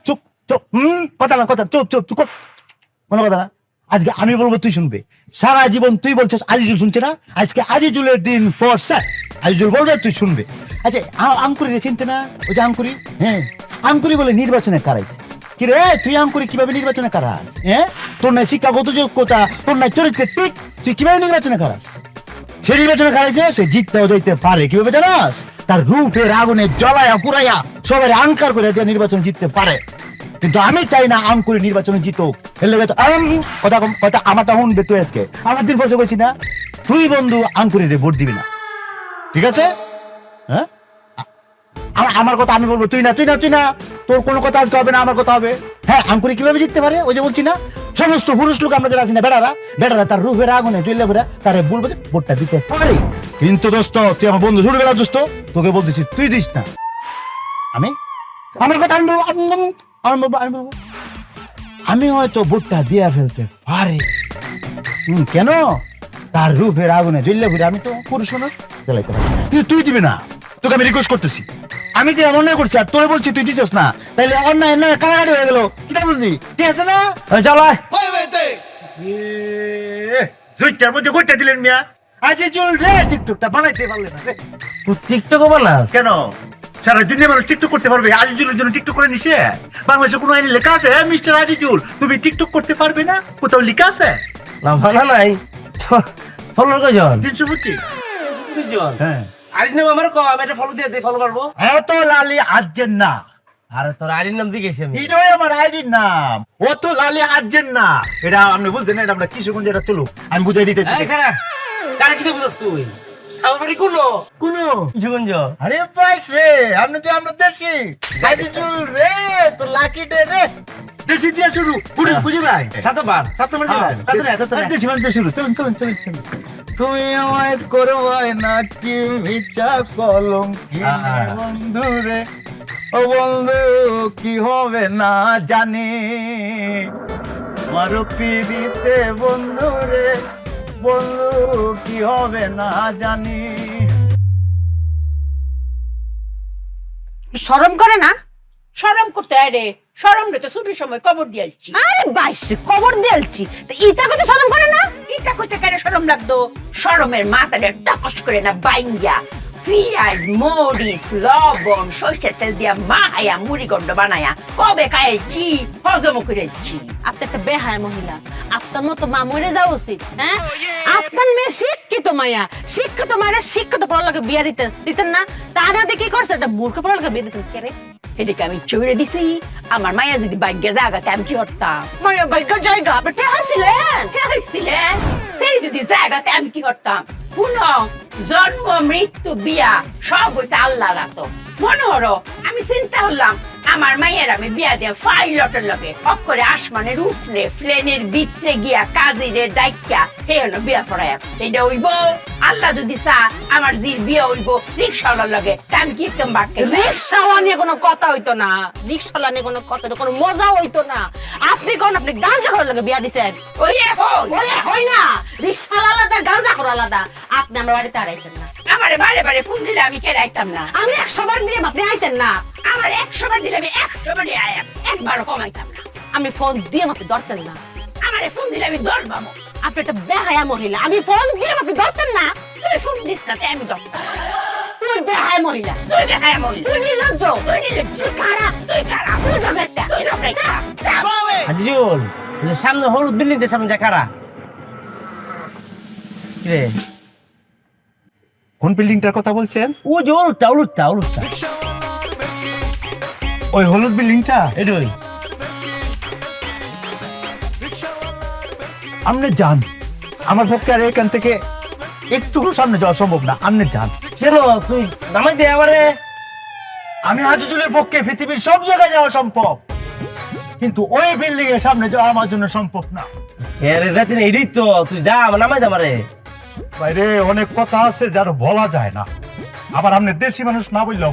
চুপ চুপ, কথা না, কথা, চুপ চুপ চুপ, কোনো কথা না। আজকে আমি বলবো, তুই শুনবে। সারা জীবন তুই বলছিস আজিজুল শুনছে না, আজকে আজিজুলের দিন ফর স্যার। আজিজুল বলবে, তুই শুনবে। আচ্ছা, আঙ্কুরি রে চিনতে না? ওই যে আঙ্কুরি, হ্যাঁ, আঙ্কুরি বলে নির্বাচনে কারাইছে। কি রে, তুই আঙ্কুরি কিভাবে নির্বাচনে কারাস? হ্যাঁ, তোর নাই শিক্ষাগত যোগ্যতা, তোর নাই চরিত্রের ঠিক, তুই কিভাবে নির্বাচনে কারাস? সে নির্বাচনে কারাইছে, সে জিততেও যাইতে পারে। কিভাবে জানাস? তার রূপের আগুনে জ্বলায়া পুরাইয়া সবাই আঙ্কার করে দিয়ে নির্বাচন জিততে পারে। কিন্তু আমি চাই না আঙ্কুরি নির্বাচনে জিতুক। এর লেগে কথা কথা আমারটা শুনবে তুই। আজকে আমার দিন পয়সা কইছি না, তুই বন্ধু আঙ্কুরি রে ভোট দিবি না, ঠিক আছে? হ্যাঁ, আমার কথা আমি বলবো, তুই না, তুই না, তুই না, তোর কোনো কথা আজকে হবে না, আমার কথা হবে। হ্যাঁ, আঙ্কুরি কিভাবে জিততে পারে? ওই যে বলছি না, সমস্ত পুরুষ লোক আমরা যারা আছি না, বেটারা তার রূপের আগুনে জ্বলে ভরা তারে বলবো যে ভোটটা দিতে পারে। কিন্তু দোস্ত, তুই আমার বন্ধু, ছোটবেলার দোস্ত, তোকে বলতেছি তুই দিস না। আমি আমার কথা আমি বলবো, আমি হয়তো ভোটটা দিয়ে ফেলতে পারি। কেন? তার রূপের আগুনে জ্বললে ঘুরে আমি তো পুরুষ মানুষ জ্বালাইতে পারি। কিন্তু তুই দিবি না, তোকে আমি রিকোয়েস্ট করতেছি। আমি যে অন্যায় করছি আর তোরে বলছি তুই দিছিস না, তাইলে অন্যায় কারাগারি হয়ে গেল। কিটা বলছি, ঠিক আছে না? চালায় সুইটার মধ্যে কইটা দিলেন মিয়া। আজে চল রে, টিকটকটা বানাইতে পারলে না রে। টিকটক বানাস কেন? সারা দুনিয়া মানুষ টিকটক করতে পারবে, আজিজুলের জন্য টিকটক করে নিছে? বাংলাদেশে কোনো আইনে লেখা আছে, মিস্টার আজিজুল তুমি টিকটক করতে পারবে না? কোথাও লেখা আছে? না মানা নাই। ফলোর কয়জন? 325। হ্যাঁ, আইডির নাম আমার কো, আমি এটা ফলো দিয়ে দেই, ফলো করবো। এত লালি আজেন না, আরে তোর আইডির নাম দিয়েছি আমি। এটাই আমার আইডির নাম। অত লালি আজেন না, এটা আপনি বলতেন না, এটা আমরা কিশোরগঞ্জে এটা চলুক, আমি বুঝাই দিতেছি। এই কারা কারা কি বুঝাস তুই? আমার বাড়ি কোন কোন কিশোরগঞ্জ? আরে পাইস রে, আপনি তো আমরা দেশি আজিজুল রে, তো লাকি ডে রে, দেশি দিয়ে শুরু বুঝি ভাই। সাতবার দেশি মানে শুরু, চলুন চলুন চলুন চলুন। তুমি আমায় করবাই না কি মিছা কলম কি বন্ধু রে, ও বন্ধু কি হবে না জানি, মারো পিড়িতে বন্ধু রে, বন্ধু কি হবে না জানি। শরম করে না? শরম করতে হয় রে, শরম রে তো ছুটির সময় কবর দিয়েছি। আরে বাইশ কবর দিয়েছি, ইটা কথা শরম করে না? এটা কইতে কেন শরম লাগতো? শরমের মাথাটা টাকস করে না বাইঙ্গা পিঁয়াজ মরিচ লবণ সরষের তেল দিয়া মাহায়া মুড়ি গন্ড বানায়া কবে খাইছি, হজম করেছি। আপনি একটা বেহায়া মহিলা, আপনার মতো মা মরে যাওয়া উচিত। হ্যাঁ, আপনার মেয়ে শিক্ষিত মায়া, শিক্ষিত মায়েরা শিক্ষিত পড়ালেখা বিয়া দিতেন না? তা না দিয়ে কি করছে? একটা মূর্খ পড়ালেখা বিয়ে দিচ্ছেন কে রে? এদিকে আমি চড়ে দিছি, আমার মায়া যদি ভাগ্যে জাগাতে আমি কি করতাম? মায়া ভাগ্য জায়গা আপনি হাসিলেন। খাইছিলেন সেই যদি জায়গাতে আমি কি করতাম? কোন জন্ম মৃত্যু বিয়া সব হইছে আল্লাহ রাত। মনে হলো আমি চিন্তা হলাম আমার মায়ের আমি বিয়া দিয়ে পাইলটের লগে অক্ষরে আসমানের উফলে প্লেনের ভিতরে গিয়া কাজিরে ডাইকা হে হলো বিয়া পড়ায়। এটা হইব আল্লাহ যদি চা আমার জির বিয়া হইব রিক্সাওয়ালার লগে, তা আমি কি একদম বাড়তে? রিক্সাওয়ালা নিয়ে কোনো কথা হইতো না, রিক্সাওয়ালা নিয়ে কোনো কথা, কোনো মজা হইতো না। আপনি কোন আপনি গাঁজা করার লাগে বিয়া দিছেন? ওই এখন হয় না, রিক্সাওয়ালা আলাদা, গাঁজা করা আলাদা। আপনি আমার বাড়িতে আর আইতেন না। আমারে বারে বারে ফোন দিলে আমি কে রাখতাম না? আমি 100 বার দিলাম, আপনি আইতেন না। আমার 100 বার দিলে আমি 100 বারে আয়াম, একবারও কমাইতাম না। আমি ফোন দিয়ে আপনি ধরতেন না। আমারে ফোন দিলে আমি ধরবামো। আপনি একটা বেহায়া মহিলা, আমি ফোন দিয়ে আপনি ধরতেন না। তুই ফোন দিস না, তাই আমি ধরতাম। তুই বেহায়া মহিলা, তুই দেখায় মহিলা, তুই নির্লজ্জ, তুই নির্লজ্জ, তুই খারাপ, তুই খারাপ, তুই জমেরটা, তুই জমেরটা। আজিজুল, সামনে হলুদ বিল্ডিং এর সামনে যা কারা রে? কোন বিল্ডিংটার কথা বলছেন? ও যে উলুটটা ওই হলুদ বিল্ডিংটা? এটাই। আপনি যান, আমার পক্ষে আর এখান থেকে একটুকু সামনে যাওয়া সম্ভব না। আপনি যান। কেন তুই নামাই দে আমারে? আমি আজিজুলের পক্ষে পৃথিবীর সব জায়গায় যাওয়া সম্ভব, কিন্তু ওই বিল্ডিং এর সামনে যাওয়া আমার জন্য সম্ভব না। এরে যাতে এটাই তো, তুই যা নামাই দে আমারে। বাইরে অনেক কথা আছে যার বলা যায় না, আবার আপনি দেশি মানুষ না বললেও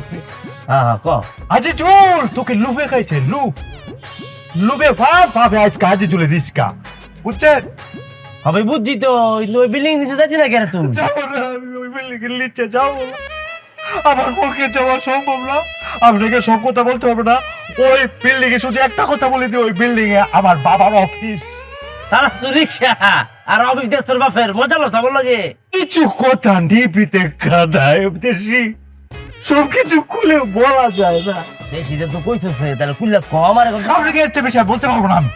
হ্যাঁ ক। আজিজুল তোকে লুবে খাইছে, লুবে ভাবে আজকে আজিজুলের রিস্কা, বুঝছেন? হবে বুঝছি তো, ওই বিল্ডিং নিচে যাচ্ছি না কেন তুমি? যাবো না, আমি ওই বিল্ডিং এর নিচে যাবো না, আমার পক্ষে যাওয়া সম্ভব না। আপনাকে সব কথা বলতে হবে না, ওই বিল্ডিং এ শুধু একটা কথা বলে দিই, ওই বিল্ডিং এ আমার বাবার অফিস। চালাস তুই রিক্সা আর অফিস দেশ তোর বাপের মজা লো সবার লাগে। কিছু কথা নিবিতে কাদায় দেশি, সবকিছু খুলে বলা যায় না। দেশিতে তো কইতেছে তাহলে কুল্লা কম আর এখন আপনাকে একটা বিষয় বলতে পারবো না আমি।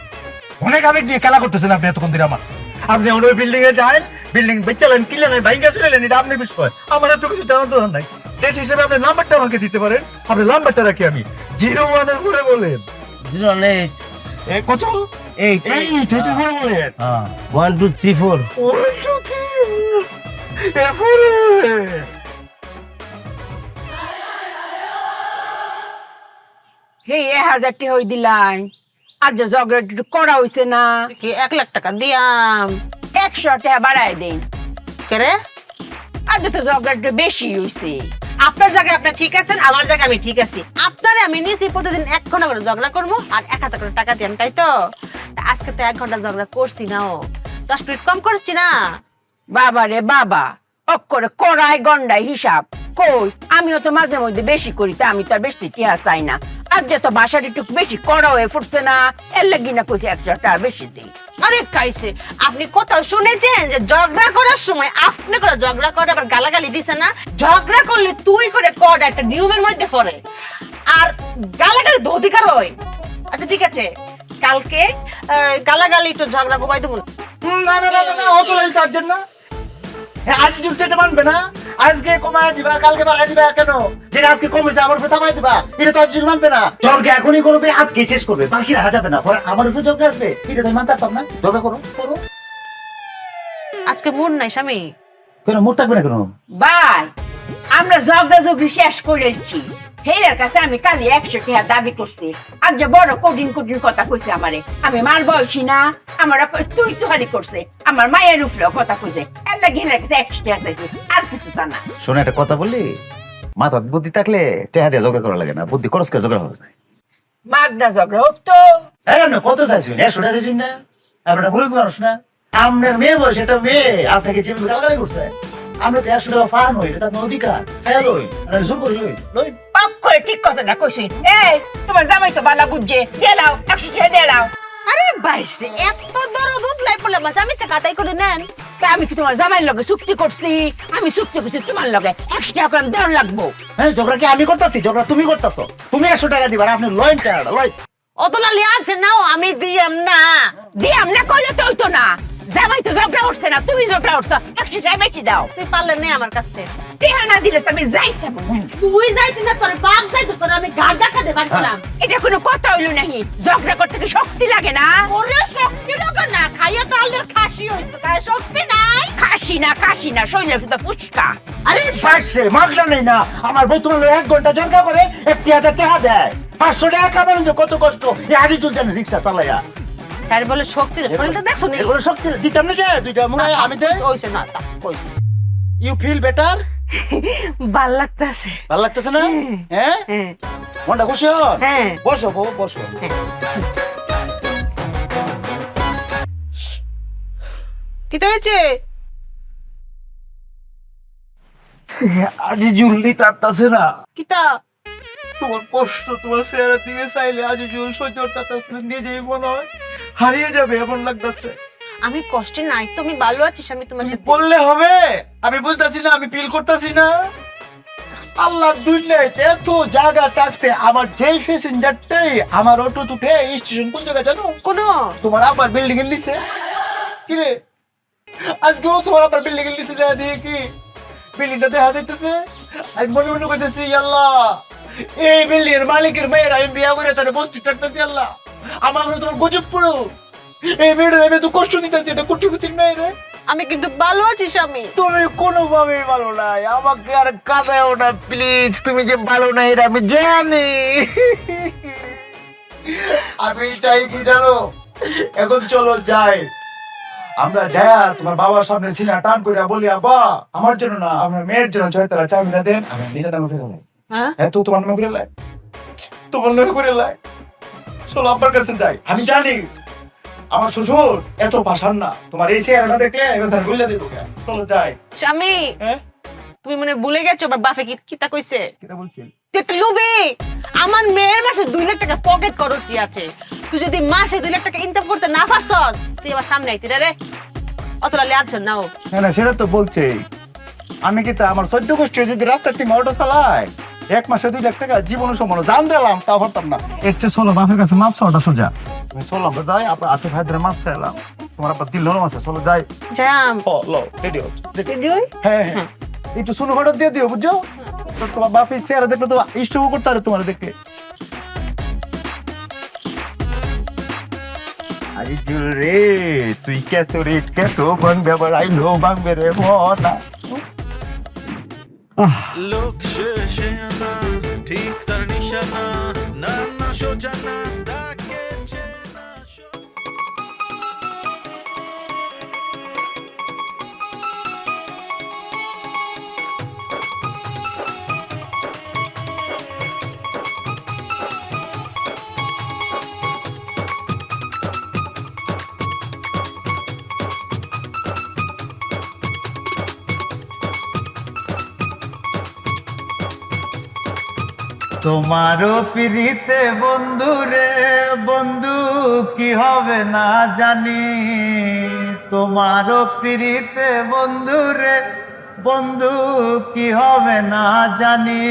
অনেক আবেগ নিয়ে খেলা করতেছেন আপনি এতক্ষণ ধরে আমার। আপনি ওই বিল্ডিং এ যান, বিল্ডিং বেচালেন, কিনলেন, ভাইঙ্গা চলেন, এটা আপনার বিষয়, আমার এত কিছু জানার দরকার নাই। দেশ হিসেবে আপনি নাম্বারটা আমাকে দিতে পারেন, আপনি নাম্বারটা রাখি আমি 01 এর পরে বলেন। 08 কত? 8 এটা পরে বলেন 1 2 3 4 হে 1000 টাকা হই দিলাই আর যে ঝগড়া একটু করা হইছে না, কি 1 লাখ টাকা দিয়াম 100 টাকা বাড়ায় দেন। কেরে? আর যে তো ঝগড়া একটু বেশি হইছে। আপনার জায়গায় আপনি ঠিক আছেন, আমার জায়গায় আমি ঠিক আছি। আপনারে আমি নিয়েছি প্রতিদিন 1 ঘন্টা করে ঝগড়া করবো আর 1000 করে টাকা দিয়াম, তাই তো? তা আজকে তো 1 ঘন্টা ঝগড়া করছি না, ও 10 মিনিট কম করছি না। বাবা রে বাবা, অক্ষরে কড়াই গন্ডাই হিসাব কই, আমিও তো মাঝে মধ্যে বেশি করি, তা আমি তো আর বেশি টিয়া চাই না। আর যে তো বাসার একটু বেশি কড়া হয়ে ফুটছে না, এর লাগি না কইছি 100 টাকা বেশি দিই। আরে কাইছে, আপনি কোথাও শুনেছেন যে ঝগড়া করার সময় আপনি করে ঝগড়া করে আবার গালাগালি দিছে না? ঝগড়া করলে তুই করে কর একটা নিয়মের মধ্যে পড়ে, আর গালাগালি তো অধিকার হয়। আচ্ছা ঠিক আছে, কালকে গালাগালি একটু ঝগড়া কমাই দেবো। না না না না, অত লাইন চার্জেন না। আজ জুলতে এটা মানবে না, আজকে কমায় দিবা কালকে বাড়ায় দিবা কেন? যেটা আজকে কমেছে আমার উপরে চাপাই দিবা, এটা তো আজ মানবে না। ঝগড়া এখনই করবে, আজকে শেষ করবে, বাকি রাখা যাবে না, পরে আমার উপরে ঝগড়া আসবে, এটা তো মানতে পারতাম না। ঝগড়া করো করো। আজকে মন নাই স্বামী। কেন মোট থাকবে না কেন? ভাই, আমরা ঝগড়া ঝগড়ি শেষ করেছি। হেরার কাছে আমি কালি 100 টাকা দাবি করছি, আর যে বড় কঠিন কঠিন কথা কইছে আমারে, আমি মার বয়সী না, আমার তুই তুহারি করছে, আমার মায়ের উপরেও কথা কইছে, এর লাগি হেরার কাছে 100 টাকা চাইছি, আর কিছু তা না। শোনো একটা কথা বললি, মাথা বুদ্ধি থাকলে টেহা দিয়ে ঝগড়া করা লাগে না, বুদ্ধি খরচ করে ঝগড়া হয়ে যায়। মাগনা ঝগড়া হতো। না কত চাইছি 100 টাকা চাইছি না, আপনারা ভুল মানুষ না। আপনার মেয়ে বয়স একটা মেয়ে আপনাকে যেভাবে গালাগালি করছে, আমরা তো 100 টাকা ফান হই, এটা তো আপনার অধিকার, চাই লই আর জোর করি লই। পাপ করে ঠিক কথাটা কইছি। এই তোমার জামাই তো বালা বুঝছে, দেলাও 100 টাকা দেলাও। আরে বাইশ রে, এত দরদ উতলাই পড়লে মাছ আমি টাকা তাই করে নেন। তা আমি কি তোমার জামাইয়ের লগে চুক্তি করছি? আমি চুক্তি করছি তোমার লগে 100 টাকা করে দেওয়ার লাগবো। হ্যাঁ, ঝগড়া কি আমি করতেছি? ঝগড়া তুমি করতেছো। তুমি 100 টাকা দিবা আর আপনি লইন টাকাটা লই। অত লালি আছে নাও, আমি দিয়াম না। দিয়াম না কইলে তো হইতো না। জামাই তো ঝগড়া উঠছে না, তুমি ঝগড়া উঠছো, 100 টাকা বেশি দাও। তুই পারলে নে আমার কাছ থেকে। টিহা না দিলে তো আমি যাইতাম না। তুই যাইতি না, তোর বাপ যাইতো, তোর আমি ঘাট ধাক্কা দেবার দিলাম। এটা কোনো কথা হইলো নাকি? ঝগড়া করতে কি শক্তি লাগে না? ওরে শক্তি লাগে না, খাইয়া তো আলদের খাসি হইছে, গায়ে শক্তি নাই। খাসি না শরীরের ভিতর ফুসকা। আরে পাশে মাগলা নেই না, আমার বউ তোমার 1 ঘন্টা ঝগড়া করে 1000 টাকা দেয়। 500 টাকা কামানো যে কত কষ্ট, এই আজ চলছে না রিক্সা চালাইয়া। তার বলে শক্তি রে, শরীরটা দেখছো নি? এগুলো শক্তি দিতাম না, যে দুইটা মুড়া আমি দেই। হইছে না, তা কইছে। You feel better? ভাল লাগতাছে। ভালো লাগতেছে না? হ্যাঁ, হ্যাঁ মনটা খুশি হয়? হ্যাঁ। বসো বউ বসো। কি তো হয়েছে? আজি জুলনি তাতাছে না, কিতা? তোমার কষ্ট তোমার চেহারা দিকে চাইলে আজি জুল সহ্য করতেছে না, নিজেই মনে হয় হারিয়ে যাবে এমন লাগতেছে। আমি কষ্টে নাই, তুমি ভালো আছিস, আমি তোমার সাথে। বললে হবে? আমি বুঝতেছি না, আমি ফিল করতেছি না। আল্লাহ দুনিয়ায় এত জায়গা থাকতে আমার যেই প্যাসেঞ্জারটাই আমার অটো উঠে স্টেশন কোন জায়গায় জানো? কোন? তোমার আবার বিল্ডিং এর নিচে। কি রে, আজকেও তোমার আবার বিল্ডিং এর নিচে যায় দিয়ে কি বিল্ডিংটা দেখা যাইতেছে। আমি মনে মনে কইতেছি, আল্লাহ এই বিল্ডিং এর মালিকের মেয়ের আমি বিয়া করে তার বস্তি থাকতেছি, আল্লাহ আমার মনে তোমার গজব পড়ো। এই মেয়েটা আমি তো কষ্ট দিতেছি, এটা কোটিপতির মেয়েরে। আমি কিন্তু ভালো আছি স্বামী। তুমি কোনোভাবেই ভালো নাই, আমাকে আর কাঁদাও না প্লিজ। তুমি যে ভালো নাই এটা আমি জানি। আমি চাই কি জানো, এখন চলো যাই, আমরা যায়া তোমার বাবার সামনে সিনা টান করে বলি, আব্বা আমার জন্য না আমার মেয়ের জন্য ছয়তলা চাবিটা দেন, আমি নিজে নামে ফিরে লাই। হ্যাঁ, তো তোমার নামে করে লাই, তোমার নামে করে লাই। চলো আব্বার কাছে যাই। আমি জানি আমার শ্বশুর এত পাষাণ না, তোমার এই চেহারাটা দেখলে এবার বলে দেবো। চলো যাই। স্বামী, হ্যাঁ, তুমি মনে ভুলে গেছো আমার বাপে কিতা কইছে? কিটা বলছি? তুই একটা লুবি। আমার মেয়ের মাসে 2 লাখ টাকা পকেট খরচই আছে। তুই যদি মাসে 2 লাখ টাকা ইনকাম করতে না পারছস, তুই আমার সামনে আইতি রে। অতটা লেয়াচ্ছ নাও। না সেটা তো বলছে, আমি কি তা আমার 14 গোষ্ঠী যদি রাস্তা থেকে অটো চালায় 1 মাসে 2 লাখ টাকা জীবন সমান জান দিলাম তা পারতাম না। একটু চলো বাপের কাছে মাপ চাওয়াটা সোজা। আমি চললাম তো যাই, আপনার আতু ভাইদের মাপ চাইলাম, তোমার আবার দিল নরম আছে, চলো যাই। জাম লো রেডি হচ্ছে। রেডি হ্যাঁ হ্যাঁ একটু শুনো হঠাৎ দিয়ে দিও বুঝছো, তো তোমার বাপের চেহারা দেখলে তো ইষ্টও করতে পারে তোমার দেখে। আরে জুল রে তুই কত রেট কত ভাঙবে আবার আইলো ভাঙবে রে মনা। লোক শেষে আনা ঠিক তার নিশানা না না সোজা না তাকে চেনা তোমারও পিড়িতে বন্ধু রে বন্ধু কি হবে না জানি, তোমারও পিড়িতে বন্ধু রে বন্ধু কি হবে না জানি,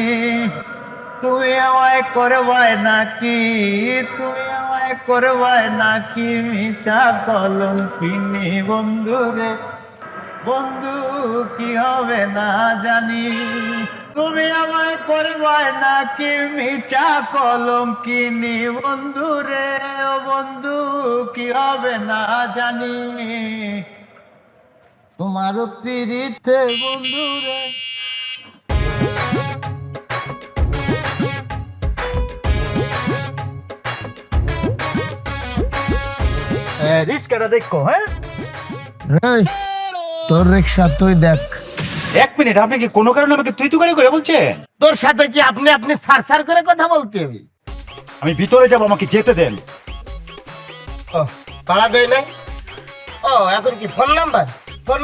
তুমি আমায় করবাই নাকি, তুমি আমায় করবাই নাকি মিছা কলঙ্কিনী বন্ধু রে বন্ধু কি হবে না জানি, তুমি আমায় করবাই নাকি মিছা কলঙ্কিনী বন্ধু রে ও বন্ধু কি হবে না জানি, তোমারও পিড়িতে বন্ধু রে। রিস্কাটা দেখো। হ্যাঁ তোর রিক্সা তুই দেখ। 1 মিনিট, আপনি কি কোনো কারণে আমাকে তুই তুকারি করে বলছেন? তোর সাথে কি আপনি সার করে কথা বলতে হবে? আমি ভিতরে যাব, আমাকে যেতে দেন। ও ভাড়া দেয় নাই? ও এখন কি ফোন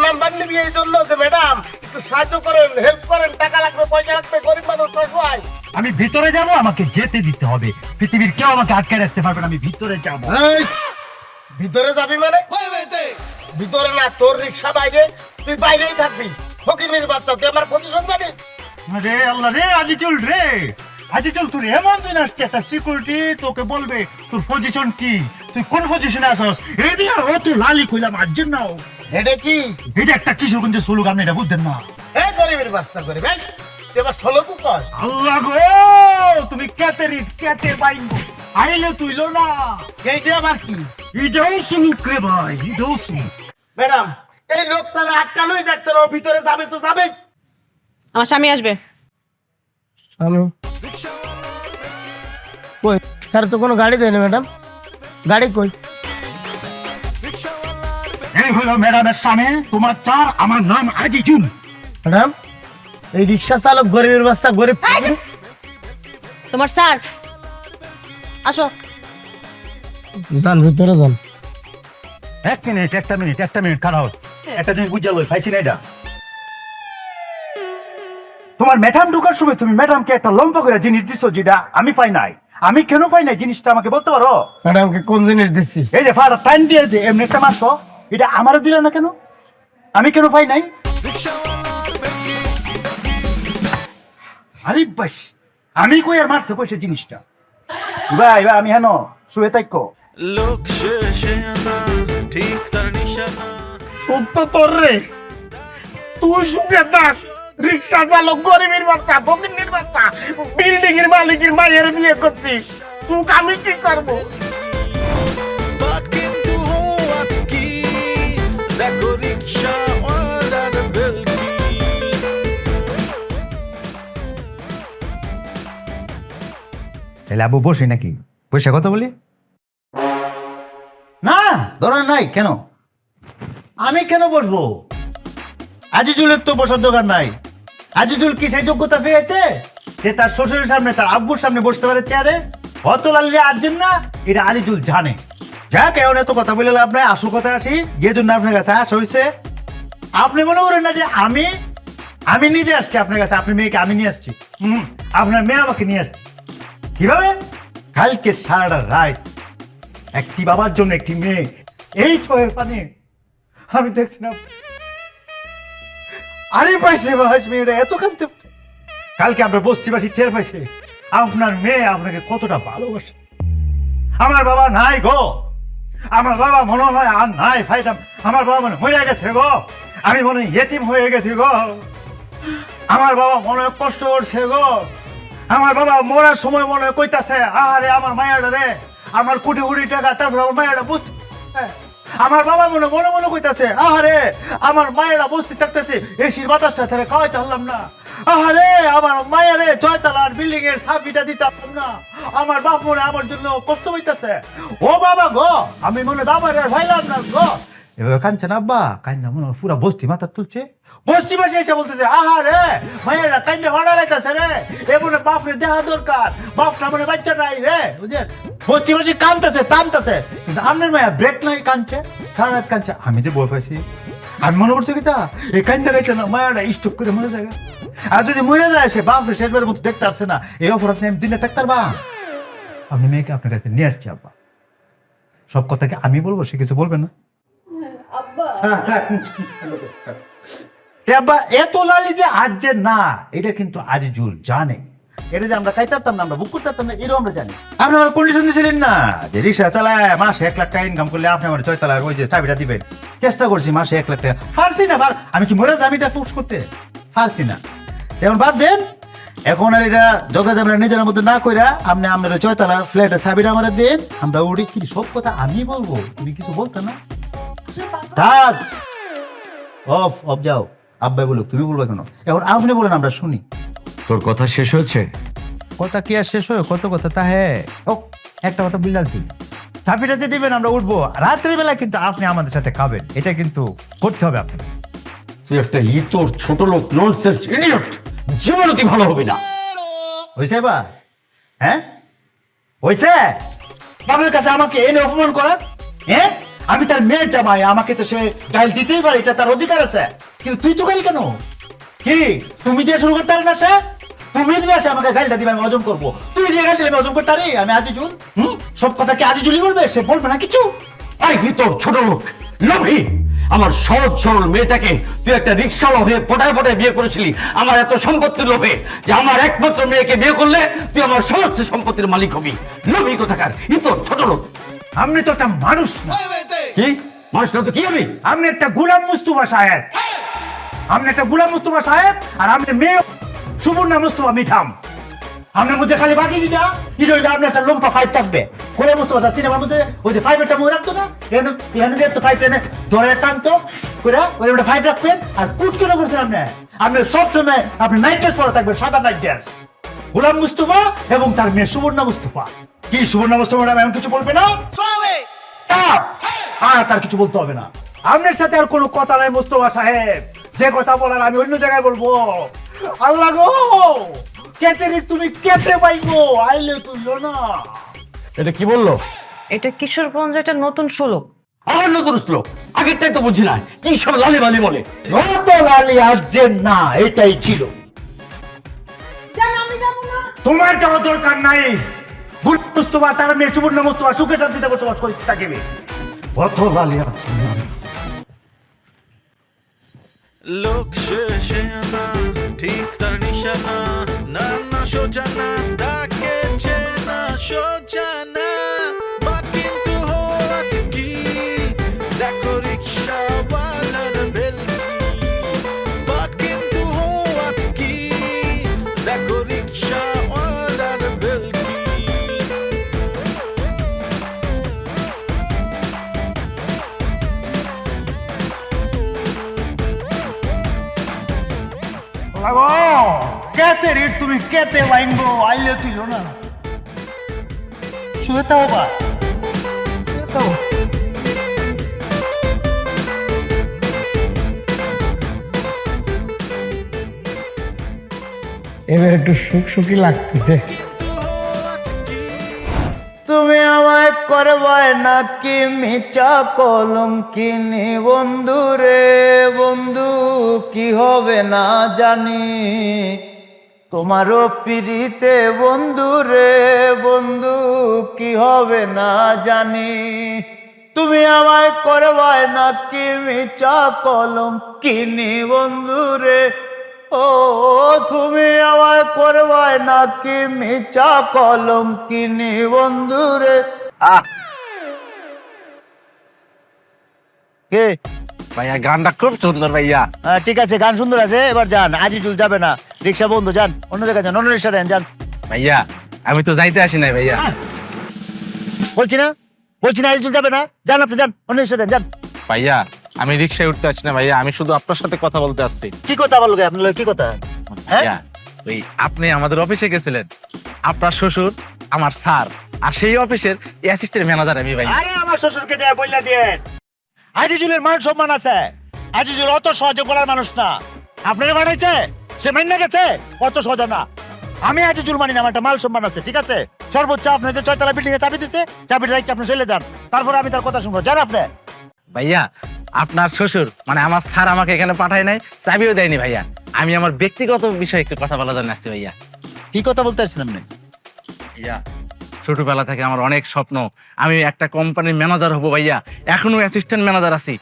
নাম্বার নিবি এই জন্য? ম্যাডাম একটু সাহায্য করেন, হেল্প করেন, টাকা লাগবে, পয়সা লাগবে, গরিব মানুষ সবাই। আমি ভিতরে যাব, আমাকে যেতে দিতে হবে। পৃথিবীর কেউ আমাকে আটকে রাখতে পারবে না, আমি ভিতরে যাব। এই, ভিতরে যাবি মানে? ভিতরে না, তোর রিক্সা বাইরে, তুই বাইরেই থাকবি। ফকিনির বাচ্চা, তুই আমার পজিশন জানিস? রে আল্লাহ রে, আজিজুল রে, আজিজুল তুই এমন দিন আসছে একটা সিকিউরিটি তোকে বলবে তোর পজিশন কি, তুই কোন পজিশনে আসস। এই ও তুই লালি কইলাম আর্জেন্ট নাও। এটা কি? এটা একটা কিশোরগঞ্জের সুলুক, আপনি এটা বুঝতেন না? এই গরিবের বাচ্চা করে ভাই, তুই আবার 16 কর। আল্লাহ গো, তুমি কেতে বাইঙ্গো আইলে তুইলো না। এইটা আবার কি? এটাও সুলুক রে ভাই, এটাও সুলুক। ম্যাডাম এই লোকটা আটকানোই যাচ্ছে না, ও ভিতরে যাবে তো যাবে। আমার স্বামী আসবে। কই স্যার তো কোনো গাড়ি দেয় না ম্যাডাম, গাড়ি কই? এই হলো ম্যাডামের সামনে তোমার চার, আমার নাম আজিজুল। ম্যাডাম এই রিক্সা চালক গরিবের বাচ্চা, গরিব তোমার স্যার আসো। যান ভিতরে যান। একটা মিনিট খারাপ, একটা জিনিস বুঝা লই পাইছি না। এটা তোমার ম্যাডাম ঢোকার সময় তুমি ম্যাডামকে একটা লম্বা করে জিনিস দিছো, যেটা আমি পাই নাই। আমি কেন পাই নাই জিনিসটা আমাকে বলতে পারো? ম্যাডামকে কোন জিনিস দিচ্ছি? এই যে ফাটা টাইম দিয়ে যে এমনি একটা মারছো, এটা আমারও দিলে না কেন? আমি কেন পাই নাই? আরে বাস, আমি কই আর মারছে কই সে জিনিসটা? ভাই আমি হেন শুয়ে থাকো। লোক শেষে আনা ঠিক তার নিশানা সত্য তোর রে, তুই সুখে দাস, রিক্সা চালক গরিবের বাচ্চা, ফকিন্নির বাচ্চা, বিল্ডিং এর মালিকের মায়ের বিয়ে করছিস, সুখ আমি কি করবো? বাট কিন্তু আজ কি দেখো রিক্সা ওয়ালার বেলকি। তাহলে আবু বসে নাকি পয়সা কথা বলি না, দরকার নাই। কেন আমি কেন বসবো? আজিজুলের তো বসার দরকার নাই। আজিজুল কি সেই যোগ্যতা পেয়েছে যে তার শ্বশুরের সামনে, তার আব্বুর সামনে বসতে পারে চেয়ারে? অত লাল্লি আর্জেন্ট না, এটা আজিজুল জানে। যাক এখন এত কথা বলে লাভ নাই, আসল কথা আসি যে জন্য আপনার কাছে আসা হয়েছে। আপনি মনে করেন না যে আমি আমি নিজে আসছি আপনার কাছে, আপনার মেয়েকে আমি নিয়ে আসছি। আপনার মেয়ে আমাকে নিয়ে আসছে কিভাবে? কালকে সারাটা রাত একটি বাবার জন্য একটি মেয়ে এই চোখের পানি আমি দেখছি না। আরে পাইছে বাস মেয়েটা এত কাঁদতে। কালকে আপনার বস্তিবাসী টের পাইছে আপনার মেয়ে আপনাকে কতটা ভালোবাসে। আমার বাবা নাই গো, আমার বাবা মনে হয় আর নাই ফাইতাম, আমার বাবা মনে হয়ে গেছে গো, আমি মনে হয় ইয়েতিম হয়ে গেছি গো, আমার বাবা মনে হয় কষ্ট করছে গো, আমার বাবা মরার সময় মনে হয় কইতাছে আরে আমার মায়েরা রে, আমার কোটি কোটি টাকা, তারপর আমার মায়েরা বুঝতে, আমার বাবা মনে মনে মনে কইতাছে আরে আমার মায়েরা বসতে থাকতেছে এসির বাতাসটা ছেড়ে খাওয়াইতে পারলাম না, আরে আমার মায়েরে ছয়তলার বিল্ডিং এর চাবিটা দিতে পারলাম না, আমার বাপ মনে আমার জন্য কষ্ট হইতাছে, ও বাবা গো আমি মনে বাবার আর ভাইলাম না গো। এভাবে কাঁদছে না আব্বা, কান্দা মনে হয় পুরা বস্তি মাথা তুলছে, বস্তি মাসে এসে বলতেছে আহারে মায়েরা কান্দে ভাড়া রেখেছে রে, এ মনে বাপরে দেখা দরকার, বাপটা মনে বাচ্চা নাই রে, বুঝলেন? বস্তি মাসে কান্দতেছে টানতেছে, কিন্তু আপনার মায়া ব্রেক নাই, কাঁদছে সারা রাত কাঁদছে। আমি যে বই পাইছি, আমি মনে করছি কি তা এই কান্দা গাইছে না মায়াটা স্টক করে মরে যায়, আর যদি মরে যায় সে বাপরে শেষবারের মতো দেখতে পারছে না, এই অপরাধ নিয়ে আমি দিনে থাকতে পারবা। আপনি মেয়েকে আপনার কাছে নিয়ে আসছি আব্বা, সব কথাকে আমি বলবো, সে কিছু বলবে না। আব্বা এত লালি যে আজ যে না, এটা কিন্তু আজিজুল জানে, এটা যে আমরা খাইতে পারতাম না, আমরা বুক করতে পারতাম না, এটাও আমরা জানি। আপনি আমার কন্ডিশন দিয়েছিলেন না যে রিক্সা চালায় মাসে 1 লাখ টাকা ইনকাম করলে আপনি আমার 6 তলার ওই যে চাবিটা দিবেন, চেষ্টা করছি মাসে 1 লাখ টাকা, পারছি না, আমি কি মরে দামিটা ফুক্স করতে পারছি না, এখন বাদ দেন। এখন আর এটা ঝগড়া ঝামেলা নিজের মধ্যে না কইরা আপনি আপনার 6 তলার ফ্ল্যাটের চাবিটা আমার দেন, আমরা উড়ি। কি সব কথা আমি বলবো, তুমি কিছু বলতে না, থাক অফ অফ যাও। আব্বাই বলুক, তুমি বলবে কেন? এখন আপনি বলেন আমরা শুনি। তোর কথা শেষ হয়েছে? কথা কি আর শেষ হয়? কত কথা তা হ্যাঁ, ও একটা কথা বুঝলামছি, চাবিটা যে দিবেন আমরা উঠবো, রাত্রিবেলা কিন্তু আপনি আমাদের সাথে খাবেন, এটা কিন্তু করতে হবে আপনাকে। তুই একটা ইতর ছোট লোক, ননসেন্স ইডিয়ট, জীবনে তুই ভালো হবে না। হয়েছে বা? হ্যাঁ হয়েছে? বাবার কাছে আমাকে এনে অপমান করা, হ্যাঁ? আমি তার মেয়ের জামাই, আমাকে তো সে গাইল দিতেই পারে, এটা তার অধিকার আছে, কিন্তু তুই তো গাইল কেন? কি তুমি দিয়ে শুরু করতে পারি না? সে তুমি দিয়ে আসে আমাকে গাইলটা দিবে, আমি হজম করবো, তুই দিয়ে গাইল দিলে আমি হজম করতে পারি? আমি আজিজুল, সব কথা কি আজিজুলই বলবে? সে বলবে না কিছু? আই ভিতর ছোট লোক, লোভী, আমার সহজ সরল মেয়েটাকে তুই একটা রিক্সাওয়ালা হয়ে পটায় পটায় বিয়ে করেছিলি আমার এত সম্পত্তির লোভে, যে আমার একমাত্র মেয়েকে বিয়ে করলে তুই আমার সমস্ত সম্পত্তির মালিক হবি। লোভী কোথাকার, ইতর ছোট লোক। আপনি তো একটা মানুষ না। কি মানুষ না তো কি হবি? আপনি একটা গোলাম মুস্তফা সাহেব, আপনি একটা গোলাম মুস্তফা সাহেব, আর আপনি মেয়ে সুবর্ণা মুস্তফা মিঠাম। আপনার মধ্যে খালি বাকি যেটা এটা আপনি একটা লম্বা ফাইভ থাকবে। গোলাম মুস্তফা সাহেব সিনেমার মধ্যে ওই যে ফাইভেরটা মনে রাখতো না, এখানে তো ফাইভ টেনে ধরে টানতো করে ওই একটা ফাইভ রাখবেন, আর কুট কেন করছেন আপনি? আপনি সবসময় আপনি নাইট ড্রেস পরে থাকবেন, সাদা নাইট ড্রেস। গোলাম মুস্তফা এবং তার মেয়ে সুবর্ণা মুস্তফা। কি সুবর্ণা মুস্তফা ম্যাডাম এমন কিছু বলবে না? তার কিছু বলতে হবে না। আপনার সাথে আর কোনো কথা নাই মুস্তফা সাহেব, যে কথা বলার আমি অন্য জায়গায় বলবো। আল্লাহ গো, কেতে রে তুমি কেতে পাইবো, আইলে তুইও না। এটা কি বললো? এটা কিশোরগঞ্জ, এটা নতুন শ্লোক। আমার নতুন শ্লোক, আগেরটাই তো বুঝি না, কি সব লালি বালি বলে। নত লালি আসছে না, এটাই ছিল। তোমার যাওয়া দরকার নাই। গোলাম মুস্তফা তার মেয়ে সুবর্ণা মুস্তফা সুখে শান্তিতে বসবাস করে থাকবে। অত লালি আসছে না। লোক শেষে আনা ঠিক তার নিশানা, না না সোজা না, তাকে চেনা সোজা না, বাট কিন্তু হওয়ার কি দেখো রিক্সাওয়ালার ভেলকি, বাট কিন্তু হওয়ার কি দেখো রিক্সাওয়ালার ভেলকি। লাগো কেতে রে তুমি কেতে বাইঙ্গো, আইলে তুইও না। শুয়ে তাও বা এবার একটু সুখ সুখী লাগতেছে। তুমি আমায় আমায় করবায় নাকি মিচা কলঙ্কিনী বন্ধু রে বন্ধু কি হবে না জানি তোমারও পিড়িতে বন্ধু রে বন্ধু কি হবে না জানি তুমি আমায় করবায় নাকি মিচা কলঙ্কিনী বন্ধু রে ও তুমি আমায় করবায় নাকি মিচা কলঙ্কিনী বন্ধু রে কে ভাইয়া গানটা খুব সুন্দর ভাইয়া। ঠিক আছে গান সুন্দর আছে এবার যান আজিজুল যাবে না রিক্সা বন্ধ যান অন্য জায়গায় যান অন্য রিক্সা দেন যান ভাইয়া আমি তো যাইতে আসি নাই ভাইয়া। বলছি না আজিজুল যাবে না যান আপনি যান অন্য রিক্সা দেন যান ভাইয়া আমি রিক্সায় উঠতে আসছি না ভাইয়া, আমি শুধু আপনার সাথে কথা বলতে আসছি। কি কথা বলবে আপনার কি কথা হ্যাঁ ভাইয়া ওই আপনি আমাদের অফিসে গেছিলেন, আপনার শ্বশুর আমার স্যার, আর সেই অফিসের অ্যাসিস্ট্যান্ট ম্যানেজার আমি ভাইয়া। আরে আমার শ্বশুরকে যায় বললা দিয়ে আজিজুলের মান সম্মান আছে আজিজুল অত সহজে বলার মানুষ না আপনারা বানাইছে সে মাইনা গেছে অত সহজ না আমি আজিজুল মানি না আমার একটা মাল সম্মান আছে ঠিক আছে সর্বোচ্চ আপনি যে 6 তলা বিল্ডিং এ চাবি দিছে চাবিটা রাখতে আপনি চলে যান তারপর আমি তার কথা শুনবো যান আপনি ভাইয়া আপনার শ্বশুর মানে আমার স্যার আমাকে এখানে পাঠায় নাই, চাবিও দেয়নি ভাইয়া। আমি আমার ব্যক্তিগত বিষয়ে একটু কথা বলার জন্য আসছি ভাইয়া। কি কথা বলতে আসছেন আপনি ভাইয়া ছোটবেলা থেকে আমার অনেক স্বপ্ন, আমি একটা কোম্পানির ম্যানেজার হব ভাইয়া, এখনো অ্যাসিস্ট্যান্ট ম্যানেজার আছি।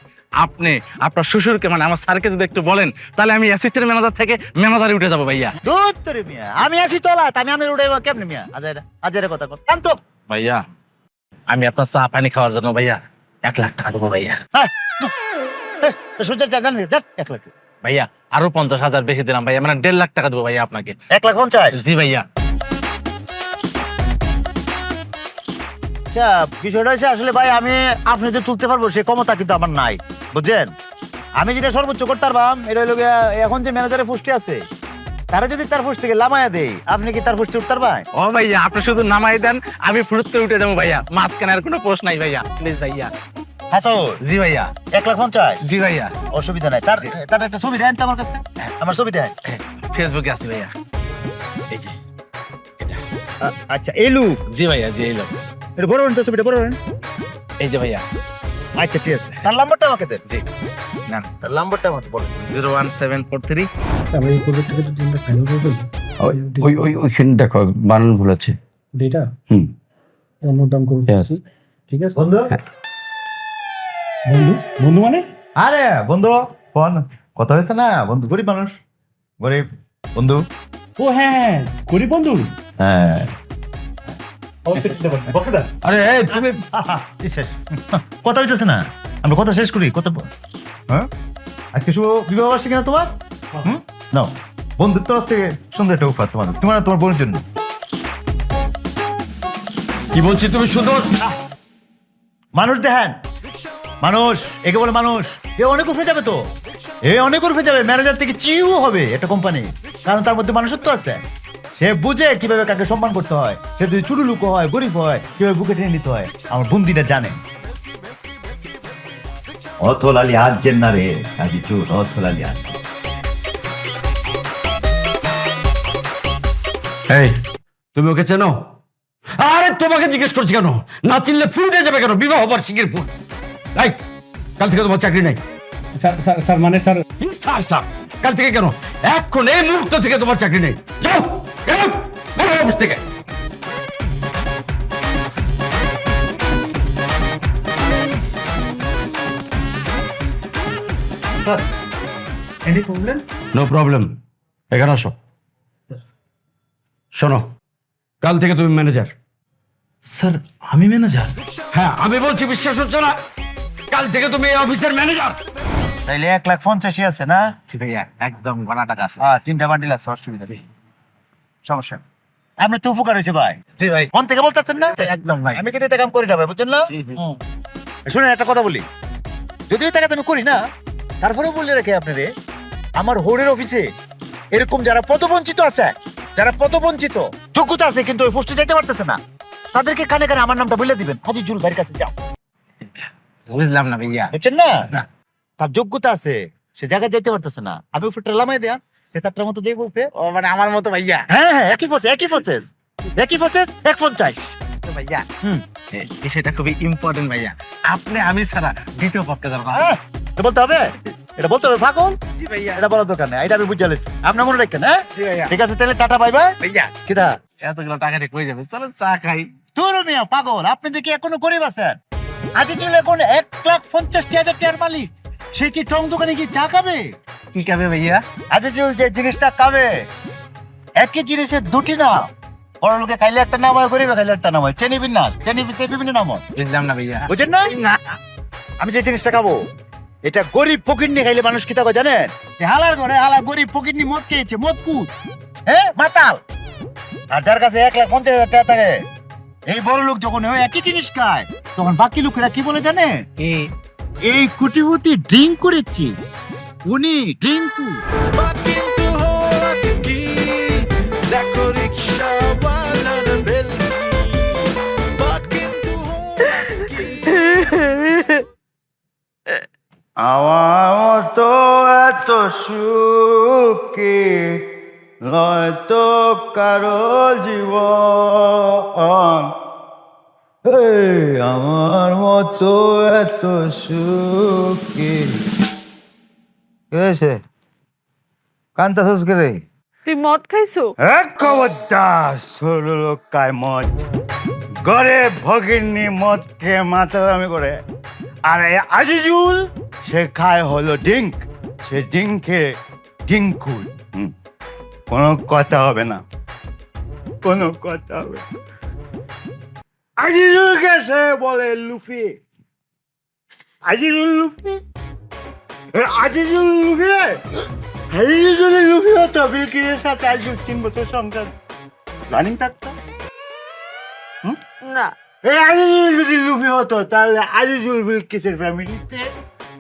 আপনি আপনার শ্বশুরকে মানে আমার স্যারকে যদি একটু বলেন তাহলে আমি অ্যাসিস্ট্যান্ট ম্যানেজার থেকে ম্যানেজারে উঠে যাবো ভাইয়া। দূর তোরে মিয়া আমি আছি তোলা আমি উড়ে কেমনে মিয়া আজারে কথা কর জান তো ভাইয়া আমি আপনার চা পানি খাওয়ার জন্য ভাইয়া 1 লাখ টাকা দেবো ভাইয়া। হ্যাঁ সোজা জান 1 লাখ ভাইয়া আরো 50,000 বেশি দিলাম ভাইয়া, মানে 1.5 লাখ টাকা দেবো ভাইয়া আপনাকে। 1,50,000 জি ভাইয়া। আচ্ছা বিষয়টা হচ্ছে আসলে ভাই আমি আপনি যে তুলতে পারবো সে ক্ষমতা কিন্তু আমার নাই বুঝছেন আমি যেটা সর্বোচ্চ করতে পারবাম এটা হলো এখন যে ম্যানেজারের পোস্টে আছে তারা যদি তার পোস্ট থেকে লামায়া দেয় আপনি কি তার পোস্টে উঠতে পারবেন ও ভাইয়া আপনি শুধু নামাই দেন আমি ফুরুত করে উঠে যাবো ভাইয়া, মাঝখানে আর কোনো পোস্ট নাই ভাইয়া, প্লিজ ভাইয়া। হ্যাঁ তো জি ভাইয়া। 1,50,000 জি ভাইয়া। অসুবিধা নাই তার একটা ছবি দেন তো আমার কাছে আমার ছবি দেন ফেসবুকে আছি ভাইয়া, এই যে এটা। আচ্ছা এই লুক জি ভাইয়া জি এই লোক। এটা বড় তো ছবিটা বড় এই যে ভাইয়া। আচ্ছা ঠিক আছে তার নাম্বারটা আমাকে দেন জি না তার নাম্বারটা আমাকে বলুন 01743। আমরা এই প্রজেক্টটাকে যদি আমরা ফাইনাল করে ফেলি ওইখানে দেখো বানান ভুল আছে। ডেটা হুম অন্য দাম করবো Yes. ঠিক আছে বন্ধু বন্ধু বন্ধু মানে আরে বন্ধু ফোন কথা হয়েছে না বন্ধু গরিব মানুষ গরিব বন্ধু ও হ্যাঁ করি বন্ধু হ্যাঁ আরে এই তুমি শেষ কথা হইতেছে না আমরা কথা শেষ করি কথা হ্যাঁ আজকে শুভ বিবাহ বার্ষিকী না তোমার নাও বন্ধুর তরফ থেকে সুন্দর একটা উপহার তোমার তোমার বোনের জন্য কি বলছি তুমি সুন্দর মানুষ দেখেন মানুষ একে বলে মানুষ এ অনেক উঠে যাবে তো এ অনেক উঠে যাবে ম্যানেজার থেকে চিউ হবে একটা কোম্পানি কারণ তার মধ্যে মানুষত্ব আছে সে বুঝে কিভাবে কাকে সম্মান করতে হয় সে যদি চুরু লুকো হয় গরিব হয় কিভাবে বুকে টেনে নিতে হয় আমার বন্দিটা জানে অথলালি আজেন না রে কাজী চুর অথলালি আজ এই তুমি ওকে চেনো? আরে তোমাকে জিজ্ঞেস করছি কেন, না চিনলে ফুল দিয়ে যাবে কেন? বিবাহ বার্ষিকীর ফুল। এই কাল থেকে তোমার চাকরি নাই। স্যার স্যার স্যার মানে স্যার স্যার স্যার কাল থেকে কেন? এখন এই মুহূর্ত থেকে তোমার চাকরি নেই। যাও যাও বেরো অফিস থেকে। এনি প্রবলেম নো প্রবলেম, এখানে আসো। শোনো, কাল থেকে তুমি ম্যানেজার। স্যার আমি ম্যানেজার হ্যাঁ আমি বলছি, বিশ্বাস হচ্ছে না? কাল থেকে তুমি এই অফিসের ম্যানেজার। তাইলে 1,50,000 আছে না জি ভাইয়া একদম গোনা টাকা আছে। 3টা বান্ডিল আছে অসুবিধা নেই সমস্যা নেই। আপনার তো উপকার হয়েছে ভাই জি ভাই কোন থেকে বলতেছেন না একদম ভাই। আমি কিন্তু এটা কাম করি না ভাই বুঝছেন না জি, জি। শুনেন একটা কথা বলি যদিও টাকা আমি করি না তারপরে বলে রেখে আপনারে আমার হোরের অফিসে এরকম যারা পদবঞ্চিত আছে যারা পদবঞ্চিত যোগ্যতা আছে কিন্তু ওই পোস্টে যেতে পারতেছে না তাদেরকে কানে কানে আমার নামটা বলে দিবেন আজিজুল ভাইয়ের কাছে যাও বুঝলাম না ভাইয়া। বুঝছেন না না। তার যোগ্যতা আছে সে জায়গায় যেতে পারতেছে না আমি উপরটা লামাই দেয়া সে তারটার মতো যাইব উপরে ও মানে আমার মতো ভাইয়া। হ্যাঁ একই প্রসেস 1,50,000 1,50,000 ভাইয়া বিষয়টা খুবই ইম্পর্টেন্ট ভাইয়া, আপনি আমি ছাড়া দ্বিতীয় পক্ষে যাবো। এটা বলতে হবে, এটা বলতে হবে পাগল। জি ভাইয়া। এটা বলার দরকার নেই, এটা আমি বুঝে লেছি। আপনার মনে রাখেন, হ্যাঁ? জি ভাইয়া। ঠিক আছে, তাহলে টাটা বাই বাই। ভাইয়া কিদা এতগুলো টাকা রেখে হয়ে যাবে, চলো চা খাই। তোর মিয়া পাগল, আপনি দেখি এখনো গরিব আছেন। আজিজুল এখন 1,50,000 টাকার মালিক, সে কি টং দোকানে কি চা খাবে? কি খাবে ভাইয়া? আজিজুল যে জিনিসটা খাবে, একই জিনিসের দুটি না। বড় লোকে খাইলে একটা নাম হয়, গরিবে খাইলে একটা নাম হয়। চেনি বিন্যাস, চেনি বিভিন্ন নাম হয়, বুঝলাম না ভাইয়া। বুঝেন না? আমি যে জিনিসটা খাবো, এটা গরিব ফকিরনি খাইলে মানুষ কি থাকে জানেন? হালার ঘরে হালা গরিব ফকিরনি মদ খেয়েছে, মদ কুদ, হ্যাঁ, মাতাল। আর যার কাছে 1,50,000 টাকা থাকে, এই বড় লোক যখন ওই একই জিনিস খায়, তখন বাকি লোকেরা কি বলে জানেন? এই কুটিপতি ড্রিঙ্ক করেছি, উনি ড্রিঙ্কু। বাট কিন্তু হওয়াটা কি, দেখো রিক্সাওয়ালার ভেলকি। বাট কিন্তু হওয়াটা কি। আমার তো এত সুখী নয়তো কারো জীবন, আমার মতো এত সুখী। কেছে কান্তা সুস করে তুই মদ খাইছো? এক খবরদার, ছোট লোক খায় মদ, ঘরে ভগিনী মদ খেয়ে মাথাদামি করে। আর এই আজিজুল সে খায় হলো ডিঙ্ক, সে ডিঙ্কে ডিঙ্কু। কোনো কথা হবে না, কোনো কথা হবে না। আজিজুলকে সে বলে Luffy, Azizul Luffy, Azizul Luffy রে। আজিজুল যদি লুফি হতো, বিলকিসের সাথে আজ 3 বছর সংসার প্ল্যানিং থাকতো। না, এই আজিজুল যদি লুফি হতো, তাহলে আজিজুল বিলকিসের ফ্যামিলিতে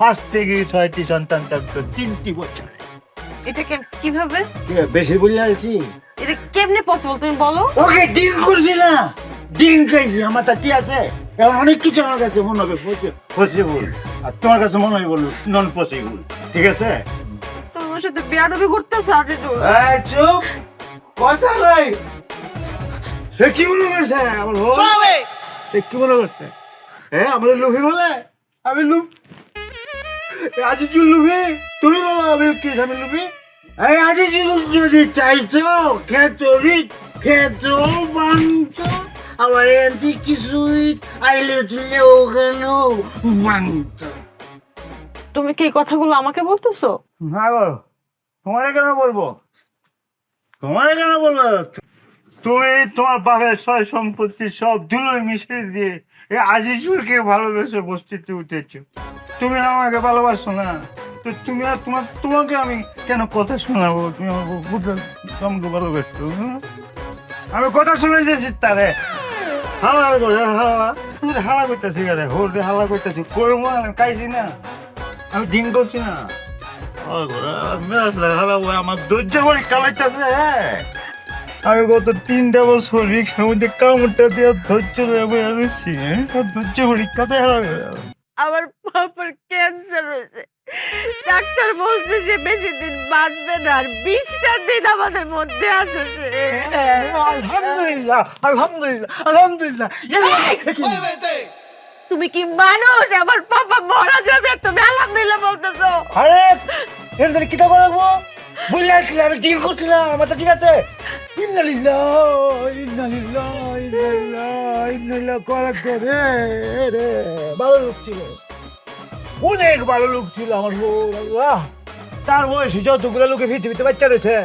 5 থেকে 6টি সন্তান থাকতো 3টি বছরে। এটা কিভাবে? বেশি বলে আছি? এটা কেমনে পসিবল তুমি বলো? ওকে ডিং করছি না, ডিং খাইছি, আমার তা কি আছে? এখন অনেক কিছু আমার কাছে মনে হবে পসিবল, আর তোমার কাছে মনে হয় বললো নন পসিবল। ঠিক আছে? তোমার সাথে বেয়াদবি করতেছ আজিজুল। এই চুপ, কথা নাই। সে কি মনে করছে আমার বউ? সে কি মনে করছে? হ্যাঁ, আমাদের লুফি বলে? আমি লুফ, আজিজুল লুফি, তুমি বলো আমি কি? আমি লুফি? এই আজিজুল যদি চাইতো খেতরি খেতো বাংতো, আমার এমপি কিছুই আইলে তুলে ওখানে বাংতো। তুমি কি এই কথাগুলো আমাকে বলতেছো? না গো, তোমারে কেন বলবো? তোমারে কেন বলবো? তুমি তোমার বাপের সয় সম্পত্তি সব ধুলোয় মিশিয়ে দিয়ে এই আজিজুলকে ভালোবেসে বস্তিতে উঠেছো। তুমি আমাকে ভালোবাসো না, তো তুমি আর তোমাকে আমি কেন কথা শোনাবো? তুমি আমাকে ভালোবাসো, আমি কথা শুনে যেছি তারে হালা করে হালা করতেছি, হালা করতেছি, করবো আমি খাইছি না, আমি ডিং করছি না। আমার ধৈর্য পরীক্ষা লাগতেছে। আমি গত 3টা বছর রিক্সার মধ্যে কামড়টা দিয়ে ধৈর্য রয়েছি, ধৈর্য পরীক্ষাতে আমার বাবার ক্যান্সার হয়েছে, ডাক্তার বলছে সে বেশি দিন বাঁচবে না, আর 20টা দিন আমাদের মধ্যে আছে সে। আলহামদুলিল্লাহ, আলহামদুলিল্লাহ, আলহামদুলিল্লাহ। তুমি কি মানুষ? আমার বাবা মারা যাবে, তুমি আলহামদুলিল্লাহ বলতেছো? আরে এর কি তা করবো? বুঝলে আসলে আমি ডিল করছিলাম, আমার তো ঠিক আছে। ভালো লোক ছিল, অনেক ভালো লোক ছিল আমার বউ। তার বয়সে যতগুলো লোকে পৃথিবীতে বাচ্চা রয়েছে,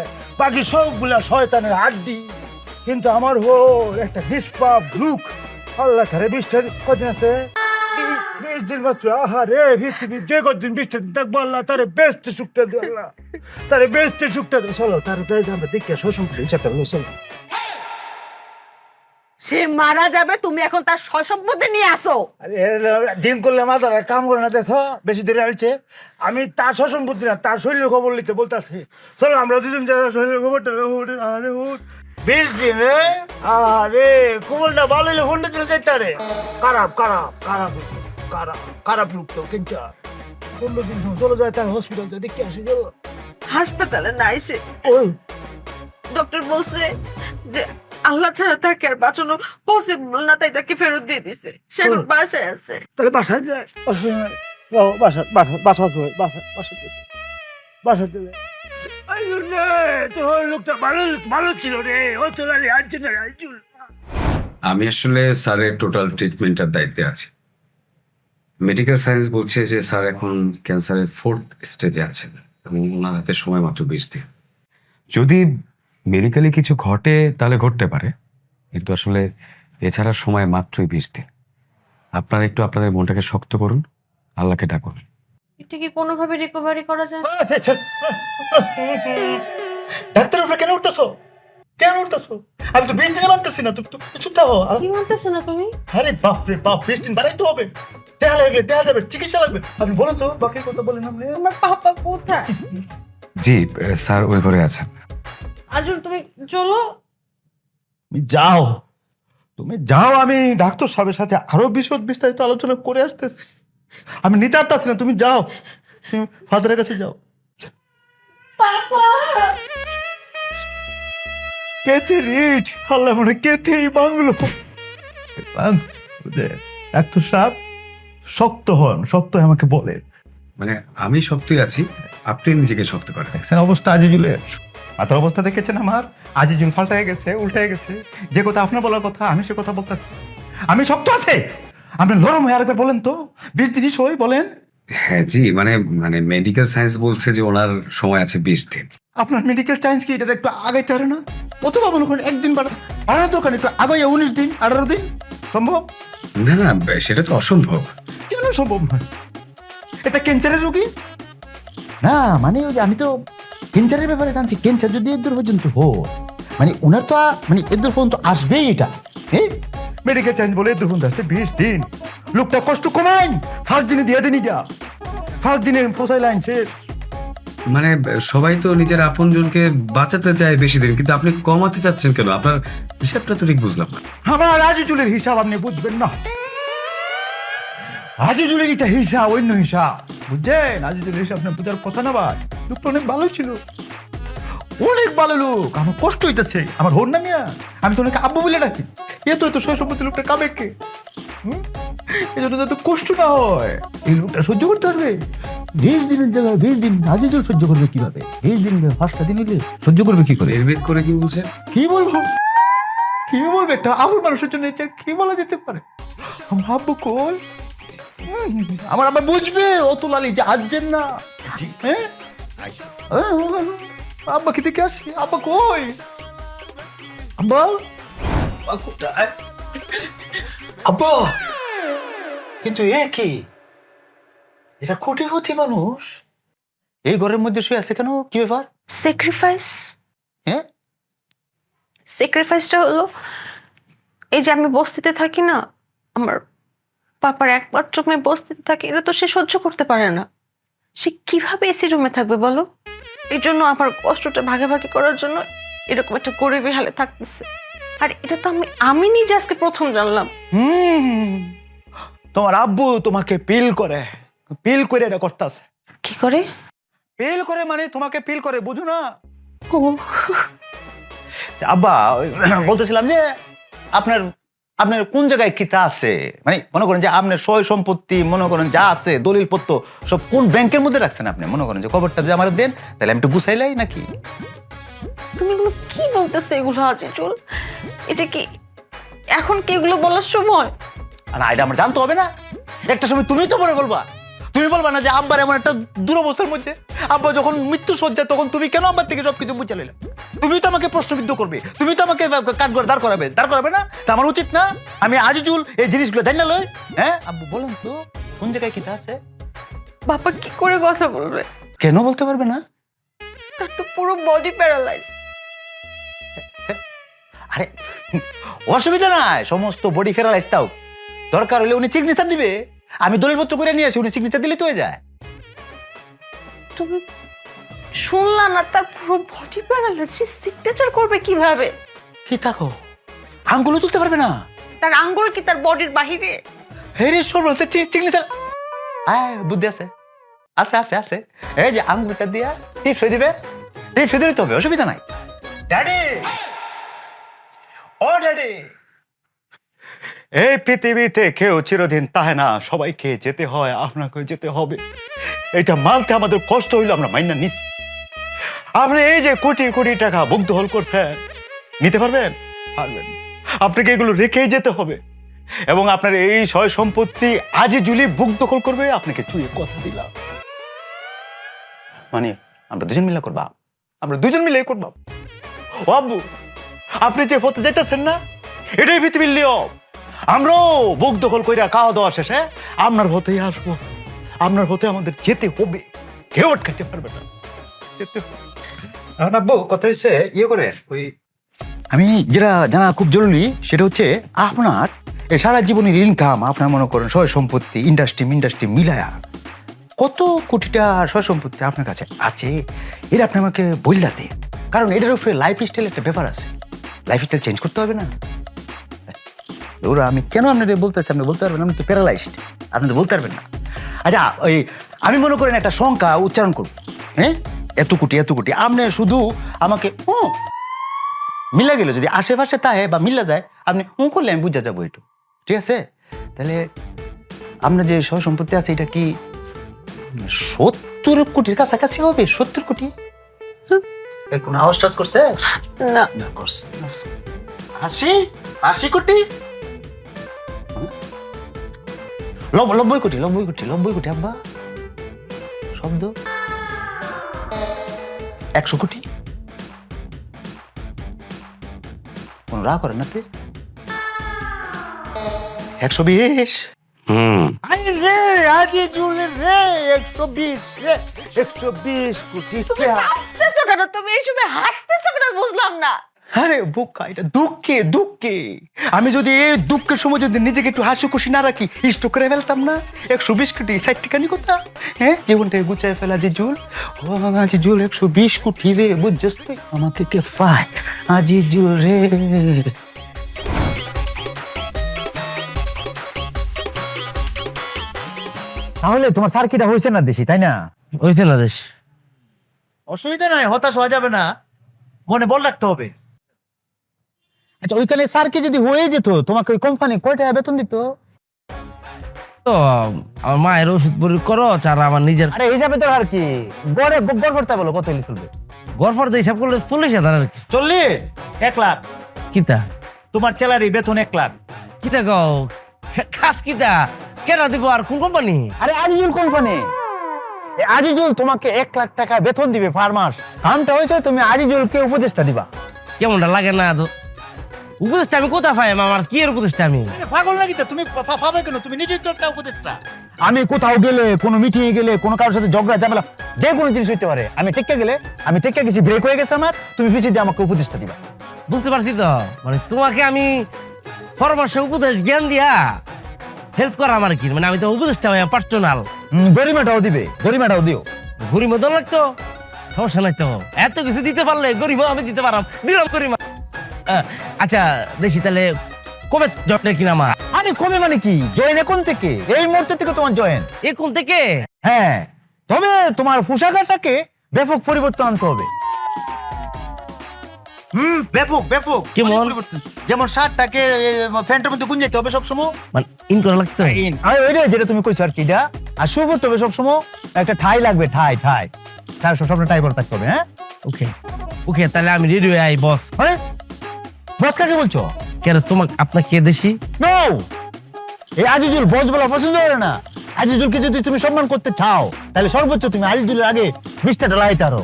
বাকি সবগুলা শয়তানের হাড্ডি। কিন্তু আমার বউ একটা নিষ্পাপ লোক। আল্লাহ তারে 20টা কদিন আছে, 20 দিন মাত্র। আহারে, পৃথিবীর যে কদিন 20টা দিন থাকবো, আল্লাহ তারে বেস্ট সুখটা দিও, আল্লাহ তারে বেস্ট সুখটা দিও। চলো তার আমরা দেখে শোষণ হিসাবটা বলো, চলো। সে মারা যাবে, তুমি এখন তার সয় সম্পত্তি নিয়ে আসো। আরে দিন করলে মাথার কাম করে না, দেখো বেশি দূরে হয়েছে। আমি তার সম্পত্তি না, তার শরীরের খবর নিতে বলতেছি। চলো আমরা দুজন শরীরের খবরটা। আরে 20 দিন রে, আরে খবরটা ভালো হইলে ফোনটা চলে যাইতে। আরে খারাপ খারাপ খারাপ খারাপ খারাপ লোক তো, কিন্তু 15 দিন চলে যায়, তার হসপিটাল দেখে আসি। চলো হাসপাতালে না এসে ওই ডক্টর বলছে যে আল্লাহ ছাড়া তাকে আর বাঁচানো পসিবল না, তাই তাকে ফেরত দিয়ে দিছে। সে এখন বাসায় আছে। তাহলে বাসায় যায়, বাসা দেবে। তোর লোকটা ভালো ভালো ছিল রে, ও তোর আইজুল। আমি আসলে স্যারের টোটাল ট্রিটমেন্টের দায়িত্বে আছি। মেডিকেল সায়েন্স বলছে যে স্যার এখন ক্যান্সারের 4th স্টেজে আছেন এবং ওনার হাতে সময় মাত্র 20 দিন। যদি মেডিকেলি কিছু ঘটে তাহলে ঘটতে পারে, কিন্তু আসলে এছাড়া সময় মাত্রই 20 দিন। আপনারা একটু আপনাদের মনটাকে শক্ত করুন, আল্লাহকে ডাকুন। এটা কি কোনোভাবে রিকভারি করা যায়? ডাক্তার উপরে কেন উঠতেছো? কেন উঠতেছো? আমি তো 20 দিনে মানতেছি না, তুমি চুপ থাকো। কি মানতেছো না তুমি? আরে বাপ রে বাপ, 20 দিন বাড়াইতে হবে। টাকা লাগবে, টাকা যাবে, চিকিৎসা লাগবে। আপনি বলুন তো, বাকি কথা বলেন আপনি। আমার পাপা কোথায়? জি স্যার ওই ঘরে আছেন। আজুল তুমি চলো। যাও, তুমি যাও, আমি ডাক্তার সাহেবের সাথে আরো বিস্তারিত আলোচনা করে আসতেছি। আমি নিতে পারতাছি না, তুমি যাও, তুমি ফাদারের কাছে যাও। কেতে রিট আল্লাহ মনে কেতেই বাংলো। ডাক্তার সাহেব শক্ত হন, শক্ত হয়ে আমাকে বলে। মানে আমি শক্তই আছি, আপনি নিজেকে শক্ত করেন। দেখছেন অবস্থা আজিজুলের, মাথার অবস্থা দেখেছেন আমার? আজিজুল পাল্টায় গেছে, উল্টে গেছে। যে কথা আপনার বলার কথা আমি সে কথা বলতেছি। আমি শক্ত আছে, আপনি নরম হয়ে আরেকবার বলেন তো। 20 দিনই সই বলেন। হ্যাঁ জি, মানে মানে মেডিকেল সায়েন্স বলছে যে ওনার সময় আছে 20 দিন। আপনার মেডিকেল সায়েন্স কি এটা একটু আগাইতে পারে না? অথবা মনে করেন একদিন বাড়ানোর দরকার, একটু আগাই 19 দিন 18 দিন সম্ভব? না না, সেটা তো অসম্ভব। কেন সম্ভব নয়? এটা ক্যান্সারের রোগী না, মানে ওই যে আমি তো ক্যান্সারের ব্যাপারে জানছি। ক্যান্সার যদি এর দূর পর্যন্ত মানে ওনার তো মানে এর দূর পর্যন্ত আসবেই এটা। হ্যাঁ, মেডিকেল সায়েন্স বলে এর দূর পর্যন্ত আসতে 20 দিন। লোকটা কষ্ট কমাইন, ফার্স্ট দিনে দিয়ে দেন। এটা ফার্স্ট দিনে ফসাই লাইন শেষ। মানে সবাই তো নিজের আপনজনকে বাঁচাতে চায় বেশি দিন, কিন্তু আপনি কমাতে চাচ্ছেন কেন? আপনার হিসাবটা তো ঠিক বুঝলাম না। আমার আজিজুলের হিসাব আপনি বুঝবেন না। আজিজুলের এটা হিসাব অন্য হিসাব, বুঝছেন? আজিজুলের হিসাব আপনার বুঝার কথা না ভাই। লোকটা অনেক ভালো ছিল, অনেক ভালো লোক। আমার কষ্ট হইতেছে, আমার হন না মিয়া। আমি তো অনেক আব্বু বলে ডাকি। এত সয় সম্পত্তি লোকটা কাবে কে? এই জন্য যাতে কষ্ট না হয়, এই লোকটা সহ্য করতে পারবে। 20 দিনের জায়গায় 20 দিন আজিজুল সহ্য করবে কিভাবে? 20 দিন 5টা দিন হইলে সহ্য করবে কি করে? নির্ভেদ করে কি বলছেন? কি বলবো, কি বলবে? একটা আবুল মানুষের জন্য কি বলা যেতে পারে? আমার আব্বু কই? আমার আব্বা বুঝবে অতুল আলী যে আসছেন না। হ্যাঁ, আব্বা কি থেকে আসি? আব্বা কই? আব্বা কোথায়? আব্বা কিন্তু এ কি? এটা কোটিপতি মানুষ, এই ঘরের মধ্যে শুয়ে আছে কেন? কি ব্যাপার? স্যাক্রিফাইস। হ্যাঁ, স্যাক্রিফাইসটা হলো এই যে আমি বস্তিতে থাকি না, আমার পাপার একমাত্র মেয়ে বস্তিতে থাকে, এটা তো সে সহ্য করতে পারে না। সে কিভাবে এসি রুমে থাকবে বলো? এই জন্য আমার কষ্টটা ভাগাভাগি করার জন্য এরকম একটা গরিবী হালে থাকতেছে। আর এটা তো আমি নিজে আজকে প্রথম জানলাম। তোমার আব্বু তোমাকে পিল করে এটা করতেছে। কি করে পিল করে? মানে তোমাকে পিল করে, বুঝো না? ও আব্বা বলতেছিলাম যে আপনার কোন জায়গায় কিতা আছে, মানে মনে করেন যে আপনার সয় সম্পত্তি মনে করেন যা আছে দলিল পত্র সব কোন ব্যাংকের মধ্যে রাখছেন আপনি? মনে করেন যে খবরটা যদি আমার দেন তাহলে আমি একটু গুছাইলাই নাকি? তুমি এগুলো কি বলতেছো? এগুলো আজিজুল, এটা কি এখন কি এগুলো বলার সময়? না, এটা আমার জানতে হবে না? একটা সময় তুমি তো মনে বলবা, তুমি বলবা না যে আব্বার এমন একটা দুরবস্থার মধ্যে, আব্বা যখন মৃত্যু সজ্জায় তখন তুমি কেন আব্বার থেকে সবকিছু বুঝে নিলে? তুমি তো আমাকে প্রশ্নবিদ্ধ করবে, তুমি তো আমাকে কাঠগড় দাঁড় করাবে না? তা আমার উচিত না আমি আজিজুল এই জিনিসগুলো জানি না লই? হ্যাঁ আব্বু বলেন তো কোন জায়গায় কিতা আছে? বাবা কি করে কথা বলবে? কেন বলতে পারবে না? তার তো পুরো বডি প্যারালাইজ। আরে অসুবিধা নাই, সমস্ত বডি প্যারালাইজ তাও দরকার হলে উনি সিগনেচার দিবে, আমি দলিলপত্র করে নিয়ে আসি, উনি সিগনেচার দিলে তো হয়ে যায়। তুমি শুনলা না? তার পুরো বডি প্যারালাইজ, সে সিগনেচার করবে কিভাবে? কি থাকো আঙ্গুলও তুলতে পারবে না? তার আঙ্গুল কি তার বডির বাহিরে? হেরে সর্বতে সিগনেচার বুদ্ধি আছে, আছে। এই যে আঙ্গুলটা দিয়া টিপ সই দিবে, টিপ সই দিতে হবে, অসুবিধা নাই। ড্যাডি অলরেডি এই পৃথিবীতে কেউ চিরদিন তাহে না, সবাইকে যেতে হয়, আপনাকে যেতে হবে। এটা মানতে আমাদের কষ্ট হইলো, আমরা মাইনা নিছি। আপনি এই যে কোটি কোটি টাকা মুগ্ধ হল করছেন, নিতে পারবেন? পারবেন। আপনাকে এগুলো রেখেই যেতে হবে এবং আপনার এই সয় সম্পত্তি আজই জুলি বুক দখল করবে, আপনাকে চুয়ে কথা দিলাম। মানে আমরা দুজন মিলে করবা, আমরা দুজন মিলে করবা। ও আব্বু, আপনি যে পথে যেতেছেন না, এটাই পৃথিবীর নিয়ম। আমরাও বুক দখল কইরা খাওয়া দাওয়া শেষে আপনার পথেই আসবো, আপনার পথে আমাদের যেতে হবে, কেউ আটকাতে পারবে না, যেতে হবে। আব্বু কথা হয়েছে ইয়ে করে ওই, আমি যেটা জানা খুব জরুরি সেটা হচ্ছে আপনার এই সারা জীবনের ইনকাম, আপনার মনে করেন সয় সম্পত্তি ইন্ডাস্ট্রি মিলায়া কত কোটিটা সয় সম্পত্তি আপনার কাছে আছে, এটা আপনি আমাকে বললাতে। কারণ এটার উপরে লাইফ স্টাইল একটা ব্যাপার আছে, লাইফ স্টাইল চেঞ্জ করতে হবে না। ওরা আমি কেন আপনাদের বলতেছি, আপনি বলতে পারবেন, আপনি তো প্যারালাইজড, আপনি তো বলতে পারবেন না। আচ্ছা ওই আমি মনে করেন একটা সংখ্যা উচ্চারণ করব, হ্যাঁ, এত কোটি আপনি শুধু আমাকে মিলা গেল, যদি আশেপাশে তাহে বা মিলা যায় আপনি করলে আমি বুঝা যাবো একটু, ঠিক আছে? তাহলে আপনার যে সয় সম্পত্তি আছে এটা কি 70 কোটির কাছাকাছি হবে? 70 কোটি? কোন আওয়াজ টাজ করছে? না না করছে। 80 কোটি? 90 কোটি আব্বা, শব্দ 100 কোটি? কোন রাগ করেন না? 120? আরে রে আজি জুলের রে 120 রে 120 কোটি তুমি হাসতেছো কেন? তুমি এই সময় হাসতেছো কেন বুঝলাম না। আরে বোকা, এটা দুঃখে আমি যদি এই দুঃখের সময় যদি নিজেকে একটু হাসি খুশি না রাখি, স্ট্রোক করে ফেলতাম না। 120 কোটি 60 টাকা নি কথা, হ্যাঁ, জীবনটাকে গুছায় ফেলা যে জুল। ও আজি জুল 120 কোটি রে, বুঝছস তুই আমাকে কে ফায় আজি জুল রে। তাহলে তোমার সার্কিটা হয়েছে না দেশি, তাই না? হইছে না দেশ। অসুবিধা নাই, হতাশ হওয়া যাবে না, মনে বল রাখতে হবে। আচ্ছা ওইখানে সার্কি যদি হয়ে যেত, তোমাকে ওই কোম্পানি কয় টাকা বেতন দিত? তো আমার মায়ের ওষুধ পরি করো, আর আমার নিজের আরে হিসাবে তো আর কি গড়ে গড় করতে বলো, কত হলে চলবে? গড়ফর দিয়ে হিসাব করলে 40,000 আর কি। 40? 1 লাখ কিতা তোমার স্যালারি, বেতন 1 লাখ। কিতা গাও খাস কিতা কেন দিব? আর কোন কোম্পানি? আরে আজিজুল কোম্পানি, আজিজুল তোমাকে 1 লাখ টাকা বেতন দিবে পার মাস। কামটা হয়েছে তুমি আজিজুলকে উপদেশটা দিবা। কেমনটা লাগে না? তো উপদেশটা আমি কোথা পাই? আমার কি এর উপদেশটা? আমি পাগল নাকি তুমি? পাবে কেন? তুমি নিজেই তো একটা উপদেশটা। আমি কোথাও গেলে, কোনো মিটিং এ গেলে, কোনো কারোর সাথে ঝগড়া ঝামেলা যে কোনো জিনিস হইতে পারে, আমি টেক্কা গেলে, আমি টেক্কা গেছি, ব্রেক হয়ে গেছে আমার, তুমি পিছিয়ে দিয়ে আমাকে উপদেশটা দিবা। বুঝতে পারছি তো, মানে তোমাকে আমি পরামর্শ উপদেশ জ্ঞান দিয়া হেল্প করা আমার কি, মানে আমি তো উপদেশটা পার্সোনাল। গরিমাটাও দিবে, গরিমাটাও দিও। গরিব মতো লাগতো, সমস্যা নাই তো, এত কিছু দিতে পারলে গরিব আমি দিতে পারাম, দিলাম গরিমা। আচ্ছা দেখি তাহলে কবে জবটা কিনা আমার? আরে কবে মানে কি, জয়েন এখন থেকে, এই মুহূর্তে থেকে তোমার জয়েন। এখন থেকে? হ্যাঁ, তবে তোমার পোশাকটাকে ব্যাপক পরিবর্তন আনতে হবে। ব্যাপক কেমন? পরিবর্তন। যেমন শার্টটাকে প্যান্টের মধ্যে গুঞ্জাইতে হবে সবসময়, মানে ইন করা লাগতো। আর ওইটাই যেটা তুমি কইছো আর কি, এটা আর শুভ তবে সবসময় একটা ঠাই লাগবে, ঠাই সবসময় টাই পরে থাকতে হবে। হ্যাঁ ওকে তাহলে আমি রেডি হয়ে আই বস। হ্যাঁ, বস কাকে বলছো? কেন তোমাকে আপনাকে দেশি? নো, এই আজিজুল বস বলা পছন্দ করে না। আজিজুলকে যদি তুমি সম্মান করতে চাও, তাহলে সর্বোচ্চ তুমি আজিজুলের আগে মিস্টারটা লাগাইতে পারো।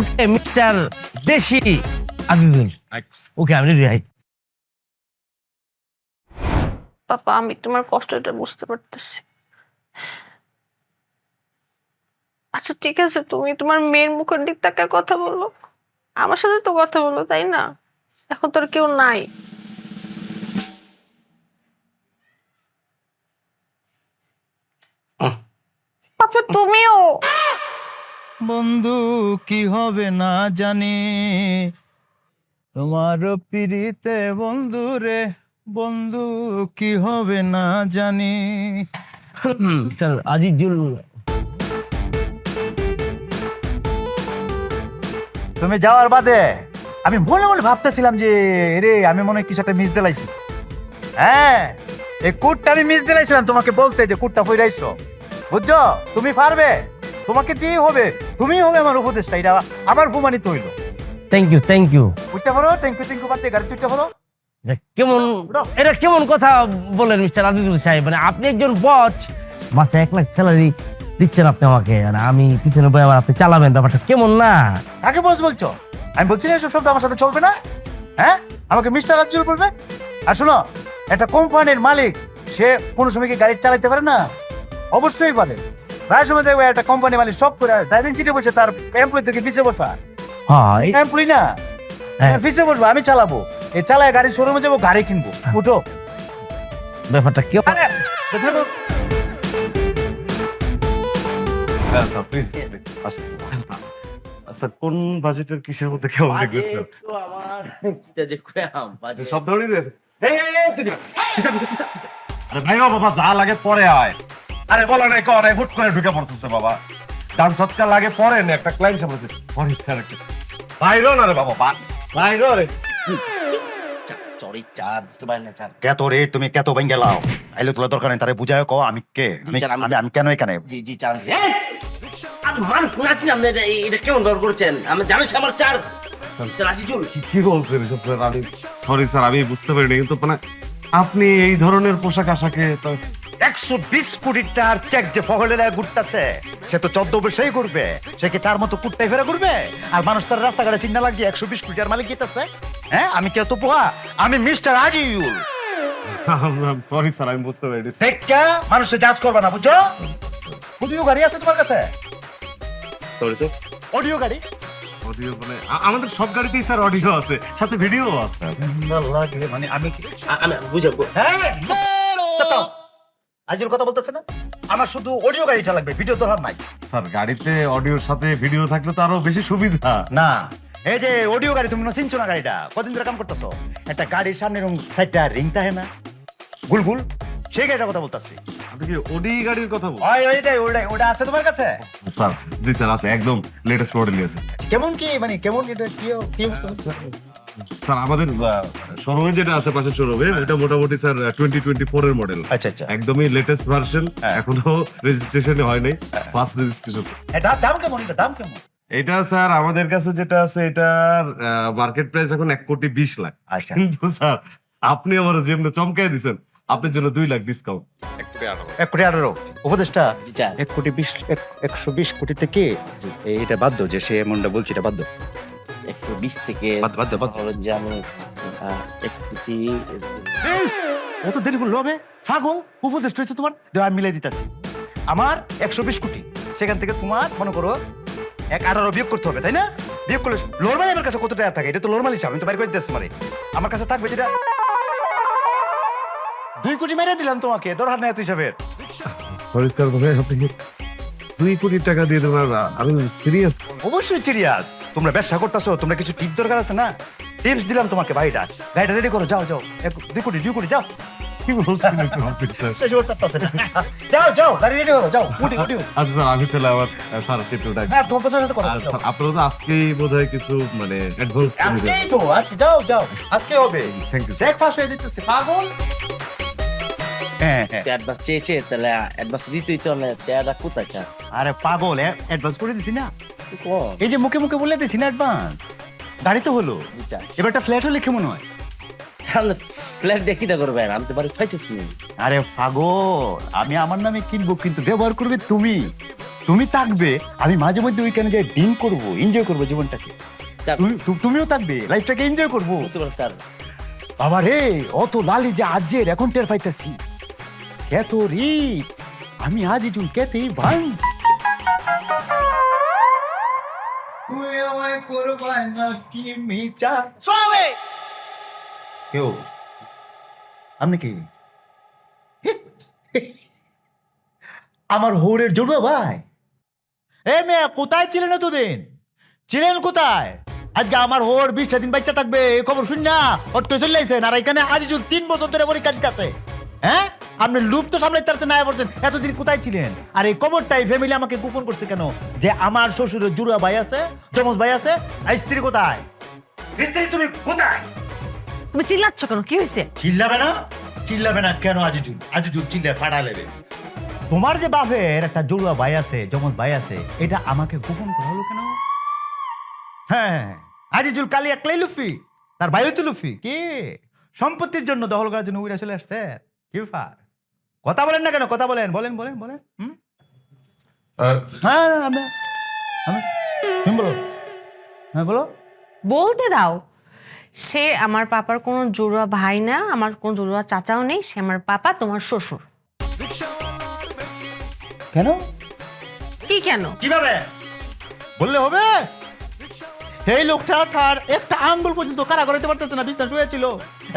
ওকে মিস্টার দেশি আজিজুল। ওকে আমি রেডি আই। পাপা আমি তোমার কষ্টটা বুঝতে পারতেছি। আচ্ছা ঠিক আছে, তুমি তোমার মেয়ের মুখের দিক তাকায় কথা বলো, আমার সাথে তো কথা বলো, তাই না? এখন তোর কেউ নাই। পাপা তুমিও। বন্ধু কি হবে না জানি, তোমার পিড়িতে বন্ধু রে, বন্ধু কি হবে না জানি। চল আজিজুল, তুমি যাওয়ার বাদে আমি মনে মনে ভাবতেছিলাম যে রে আমি মনে হয় কিছু একটা মিস দিলাইছি। হ্যাঁ, এই কুটটা আমি মিস দিলাইছিলাম তোমাকে বলতে যে কুটটা ফইরাইছো, বুঝছো? তুমি পারবে, তোমাকে দিয়ে হবে, তুমি হবে আমার উপদেশটা, এটা আমার প্রমাণিত হইলো। Thank you. উঠতে পারো, থ্যাংক ইউ বাদ দিয়ে গাড়ি উঠতে পারো। এটা কেমন কথা বলেন মিস্টার আজিজুল সাহেব? মানে আপনি একজন বস, মাসে 1 লাখ স্যালারি দিচ্ছেন আপনি আমাকে, মানে আমি পিছনে বই আবার আপনি চালাবেন, ব্যাপারটা কেমন না? কাকে বস বলছো? আমি বলছি না এসব শব্দ আমার সাথে চলবে না। হ্যাঁ, আমাকে মিস্টার আজিজুল বলবে? আর শোনো, একটা কোম্পানির মালিক সে কোনো সময় কি গাড়ি চালাতে পারে না? অবশ্যই পারে। প্রায় সময় দেখবে একটা কোম্পানি মালিক সব করে ড্রাইভিং সিটে বসে তার এমপ্লয়িদেরকে পিছিয়ে বসা। হ্যাঁ, এমপ্লয়ি না, হ্যাঁ। পিছিয়ে বসবো, আমি চালাবো, এই চালায় গাড়ির শোরুমে যাবো, গাড়ি কিনবো। উঠো। ব্যাপারটা কেউ আচ্ছা, কোন বাজেটের কিসের মধ্যে কেমন দেখলেন? সব ধরনের আছে। আরে ভাই বাবা, যা লাগে পরে আয়। আরে বলা নাই কর, হুট করে ঢুকে পড়তেছে বাবা। দাম সৎকার লাগে পরে না, একটা ক্লায়েন্ট সামনে পরে স্যার একটা বাইরো না রে বাবা, বাইরো রে। কত রে তুমি কত ভেঙে লাও? আইলে তোলা দরকার নেই, তারে বুঝায় কও আমি কে, আমি কেন এখানে। এটা কেমন ব্যবহার করছেন? আমি জানিস আমার চার আজিজুল কি বলছেন এসব স্যার? আমি সরি স্যার, আমি বুঝতে পারিনি, কিন্তু মানে আপনি এই ধরনের পোশাক আশাকে তো 120 কোটি টাকার চেক যে ফগলে ঘুরতেছে, সে তো 14 বছরই ঘুরবে, সে কি তার মতো কুট্টাই ফেরা ঘুরবে? আর মানুষ তার রাস্তাঘাটে চিন্তা লাগছে 120 কোটি টাকার মালিক গেতেছে। হ্যাঁ, আমি কে তো পোহা, আমি মিস্টার আজিজুল। সরি স্যার, আমি বুঝতে পারিনি। দেখা মানুষের জাজ করবে না, বুঝছো? অডিও গাড়ি আছে তোমার কাছে? Sorry sir. অডিও গাড়ি? অডিও মানে আমাদের সব গাড়িতেই স্যার অডিও আছে, সাথে ভিডিও আছে। লাগে মানে আমি বুঝাবো। হ্যাঁ, আজিজুল কথা বলতেছে না, আমার শুধু অডিও গাড়িটা লাগবে, ভিডিও দরকার নাই। স্যার, গাড়িতে অডিওর সাথে ভিডিও থাকলে তো আরো বেশি সুবিধা। না, এই যে অডিও গাড়ি, তুমি চিনছো না গাড়িটা? কদিন ধরে কাম করতেছো? একটা গাড়ির সামনে সাইডটা রিং থাকে না, গুলগুল, সেই গাড়িটার কথা বলতেছি। আপনি কি ওডি গাড়ির কথা বলছেন? ওটা আছে তোমার কাছে? স্যার জি স্যার, আছে, একদম লেটেস্ট মডেলই আছে। কেমন কি মানে কেমন এটা কি অবস্থা? স্যার আমাদের শোরুমে যেটা আছে, পাশের শোরুমে, এটা মোটামুটি স্যার 2024 এর মডেল। আচ্ছা আচ্ছা, একদমই লেটেস্ট ভার্সন, এখনো রেজিস্ট্রেশনে হয় নাই, ফার্স্ট রেজিস্ট্রেশন। এটা দাম কেমন? এটা দাম কেমন? এটা স্যার আমাদের কাছে যেটা আছে, এটার মার্কেট প্রাইস এখন 1,20,00,000। আচ্ছা, কিন্তু স্যার আপনি আমার যেমন চমকাই দিছেন, আপনার জন্য 2 লাখ ডিসকাউন্ট। 1,18,00,000 উপদেশটা 120 কোটি থেকে এটা বাধ্য, যে সে এমনটা বলছে, এটা বাধ্য। 120 থেকে বাধ্য যে আমি 1 কোটি অত দেরি করলো হবে? পাগল, উপদেশ হয়েছে তোমার, আমি মিলাই দিতেছি। আমার 120 কোটি, সেখান থেকে তোমার মনে করো 1,18,00,000 বিয়োগ করতে হবে, তাই না? বিয়োগ করলে নরমালি আমার কাছে কত টাকা থাকে? এটা তো নরমাল হিসাব, আমি তো বাইর করে দিতেছি। মানে আমার কাছে থাকবে যেটা 2 কোটি মেরে দিলাম তোমাকে, দরকার নাই এত হিসাবের। সরি স্যার, ভাই আপনি 2 কোটি টাকা দিয়ে দেবেন? আমি সিরিয়াস। অবশ্যই সিরিয়াস। তোমরা ব্যবসা করতেছো, তোমরা কিছু টিপ দরকার আছে না? টিপস দিলাম তোমাকে, গাড়িটা রেডি করো, যাও 2 কোটি যাও। কি বলছেন আপনি স্যার? শেষ করতে না, যাও গাড়ি রেডি করো, যাও উঠি। আচ্ছা স্যার, আমি তাহলে আবার স্যার টিপটা ডাক। হ্যাঁ, তোমার সাথে কথা বলো। স্যার আপনারা তো আজকেই বোধহয় কিছু মানে অ্যাডভান্স আজকেই তো, আজকে যাও আজকে হবে। Thank you. চেক ফাঁস হয়ে যেতেছে, পাগল। হ্যাঁ, অ্যাডভান্স চেয়েছে, তাহলে অ্যাডভান্স দিতেই তো না, টাকাটা কোথায় চা? আরে পাগল, অ্যাডভান্স করে দিছি না, কোন এই যে মুখে মুখে বলে দিছি না অ্যাডভান্স। গাড়ি তো হলো, এবার একটা ফ্ল্যাট হলে কেমন হয়? ফ্ল্যাট দেখি তা করবেন, আমি তো বাড়ি পাইতেছি। আরে পাগল, আমি আমার নামে কিনবো, কিন্তু ব্যবহার করবে তুমি থাকবে, আমি মাঝে মধ্যে ওইখানে যাই ড্রিঙ্ক করবো, এনজয় করবো জীবনটাকে। তুমিও থাকবে, লাইফটাকে এনজয় করবো। বাবা রে, অত লালি যে আজের এখন টের পাইতেছি, এত রে আমি আজিজুল কেতেই ভাই। তুই আমায় করবা না কি মিচা সোয়াবে কেউ? আপনি কি আমার হোরের জন্য ভাই? এ মেয়ে, কোথায় ছিলেন এতদিন? ছিলেন কোথায়? আজকে আমার হোর 20টা দিন বাচ্চা থাকবে, এই খবর শুন না অট্ট চলে আইছেন, আর এখানে আজিজুল 3 বছর ধরে পরীক্ষা দিতেছে। হ্যাঁ, আপনি লুপ তো সামলাইতে পারছেন না, বলছেন এতদিন কোথায় ছিলেন? আর এই খবরটাই ফ্যামিলি আমাকে গোপন করছে কেন? যে আমার শ্বশুরের জুড়া ভাই আছে, যমজ ভাই আছে, আর স্ত্রী কোথায়? স্ত্রী তুমি কোথায়? তুমি চিল্লাচ্ছ কেন? কি হয়েছে? চিল্লাবে না কেন? আজিজুল চিল্লে ফাটা লেবে। তোমার যে বাপের একটা জড়ুয়া ভাই আছে, যমজ ভাই আছে, এটা আমাকে গোপন করা হলো কেন? হ্যাঁ, আজিজুল কালি একলাই লুফি, তার ভাইও তো লুফি। কি সম্পত্তির জন্য দখল করার জন্য উইরা চলে আসছে? কি ব্যাপার? কথা বলেন না কেন? কথা বলেন। হ্যাঁ, তুমি বলো। হ্যাঁ বলো। বলতে দাও। সে আমার পাপার কোনো জড়ুয়া ভাই না, আমার কোনো জড়ুয়া চাচাও নেই। সে আমার পাপা, তোমার শ্বশুর। কেন? কি কেন? কিভাবে বললে হবে? এই লোকটা তার একটা আঙ্গুল পর্যন্ত কারা করতে পারতেছে না, বিছনা শুয়েছিল,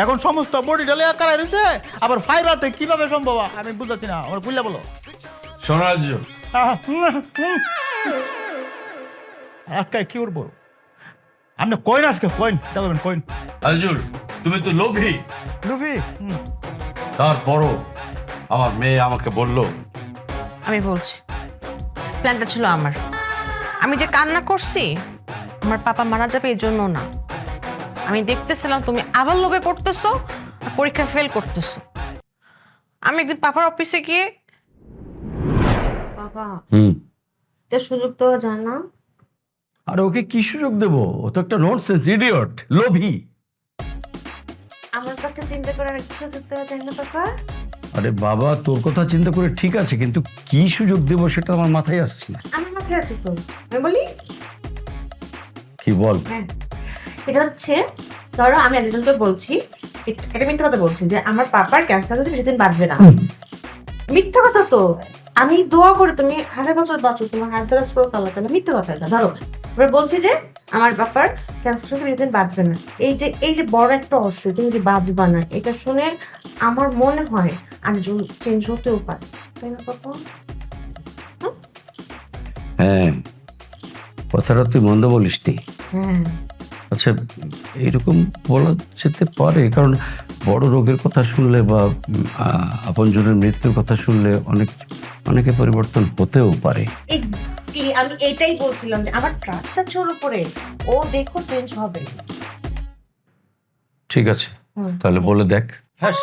এখন সমস্ত বডি ডলে কারা রয়েছে, আবার ফাইবারতে কিভাবে সম্ভব আমি বুঝতেছি না। আমার বুঝলে বলো। সোনারাজ্য, আজকে কি করবো? আপনি কইন আজকে কইন। আজুল, তুমি তো লোভী। লুফি তারপরও আমার মেয়ে আমাকে বললো। আমি বলছি, প্ল্যানটা ছিল আমার। আমি যে কান্না করছি, আমার পাপা মারা যাবে এই জন্য না। আমি দেখতেছিলাম তুমি আবার লোভে পড়তেছো, পরীক্ষা ফেল করতেছো। আমি একদিন পাপার অফিসে গিয়ে, পাপা এটা সুযোগ দেওয়া যায় না? আর ওকে কি সুযোগ দেবো? ও তো একটা ননসেন্স ইডিয়ট, লোভী। আমার কথা চিন্তা করে একটু সুযোগ দেওয়া যায় না পাপা? আরে বাবা, তোর কথা চিন্তা করে ঠিক আছে, কিন্তু কি সুযোগ দেবো সেটা আমার মাথায় আসছে না। আমার মাথায় আছে তো, আমি বলি। কি বল? হ্যাঁ, এটা হচ্ছে, ধরো আমি একজনকে বলছি, এটা মিথ্যা কথা বলছি যে আমার পাপার ক্যান্সার হচ্ছে, বেশি দিন বাঁচবে না। মিথ্যা কথা তো। আমি দোয়া করে তুমি 1000 বছর বাঁচো, তোমার হাত ধরা স্ট্রোক আল্লাহ তাআলা, মিথ্যা কথা এটা। ধরো এবার বলছি যে আমার পাপার ক্যান্সার হচ্ছে, বেশি দিন বাঁচবে না। এই যে বড় একটা অসুখ, তুমি যে বাঁচবা না, এটা শুনে আমার মনে হয় আজ চেঞ্জ হতেও পারে, তাই না পাপা? হ্যাঁ, কথাটা তুই মন্দ বলিস নি। হ্যাঁ, আচ্ছা, এরকম বলা যেতে পারে, কারণ বড় রোগের কথা শুনলে বা আপনজনের মৃত্যুর কথা শুনলে অনেকে পরিবর্তন হতেও পারে। এক্স্যাক্টলি, আমি এটাই বলছিলাম যে আমার ট্রাস্ট আছে ওর উপরে, ও দেখো চেঞ্জ হবে। ঠিক আছে, তাহলে বলে দেখ। হ্যাঁ,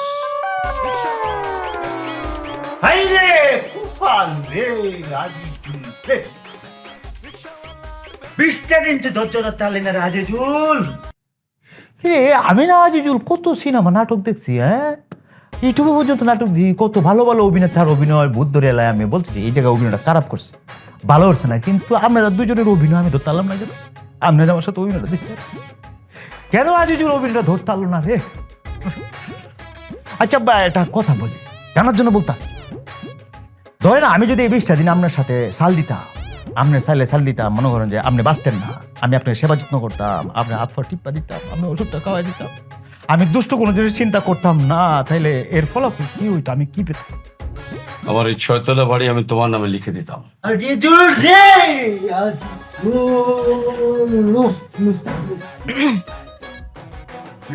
হাই রে কুপাল রে, আজিজুল রে, 20টা দিন তো ধৈর্য ধরতে পারলি না আজিজুল। আমি না আজিজুল কত সিনেমা নাটক দেখছি, হ্যাঁ, ইউটিউবে পর্যন্ত নাটক দিই, কত ভালো ভালো অভিনেতার অভিনয় বুদ্ধ এলায়। আমি বলতেছি এই জায়গায় অভিনয়টা খারাপ করছে, ভালো করছে না, কিন্তু আপনারা দুজনের অভিনয় আমি ধরতে পারলাম না কেন? আপনারা আমার সাথে অভিনয়টা দিচ্ছে কেন? আজিজুল অভিনয়টা ধরতে পারলো না রে। আচ্ছা একটা কথা বলি, জানার জন্য বলতাম। ধরেন আমি যদি এই 20টা দিন আপনার সাথে সাল দিতাম, আপনার সাইলে সাল দিতাম, মনে করেন যে আপনি বাঁচতেন না, আমি আপনার সেবা যত্ন করতাম, আপনার হাত পা টিপ্পা দিতাম, আমি ওষুধটা খাওয়াই দিতাম, আমি দুষ্ট কোনো জিনিস চিন্তা করতাম না, তাইলে এর ফলাফল কি হইতো? আমি কি পেতাম? আমার এই 6তলা বাড়ি আমি তোমার নামে লিখে দিতাম। আজিজুল রে,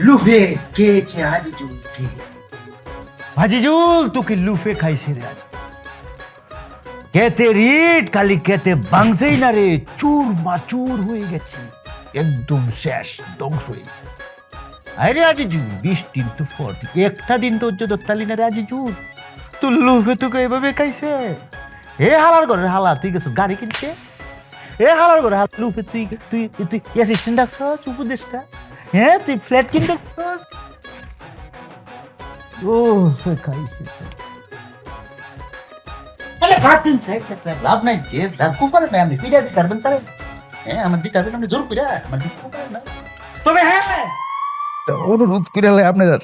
লুফে খেয়েছে আজিজুল কে? আজিজুল তোকে লুফে খাইছে রে। আজ কেতে রিট খালি কেতে বাংছেই না রে, চুর মাচুর হয়ে গেছে, একদম শেষ, ধ্বংস হয়ে গেছে। আরে আজিজুল 20 দিন তো ফট, একটা দিন তোর যদি তালি না রে আজিজুল, তোর লুফে তোকে এভাবে খাইছে। এ হালার ঘরের হালা, তুই গেছ গাড়ি কিনতে, এ হালার ঘরে হালা লুফে তুই তুই তুই অ্যাসিস্ট্যান্ট রাখছস, উপদেষ্টা, হ্যাঁ, তুই ফ্ল্যাট কিনতে ও খাইছে। ভাবতেন সাইড লাভ নাই, যে যার কুপারে নাই আপনি পিড়া দিতে পারবেন তারা, হ্যাঁ, আমার দিতে পারবেন আপনি, জোর করে আমার দিতে পারবেন না। তবে হ্যাঁ, অনুরোধ করে আপনারা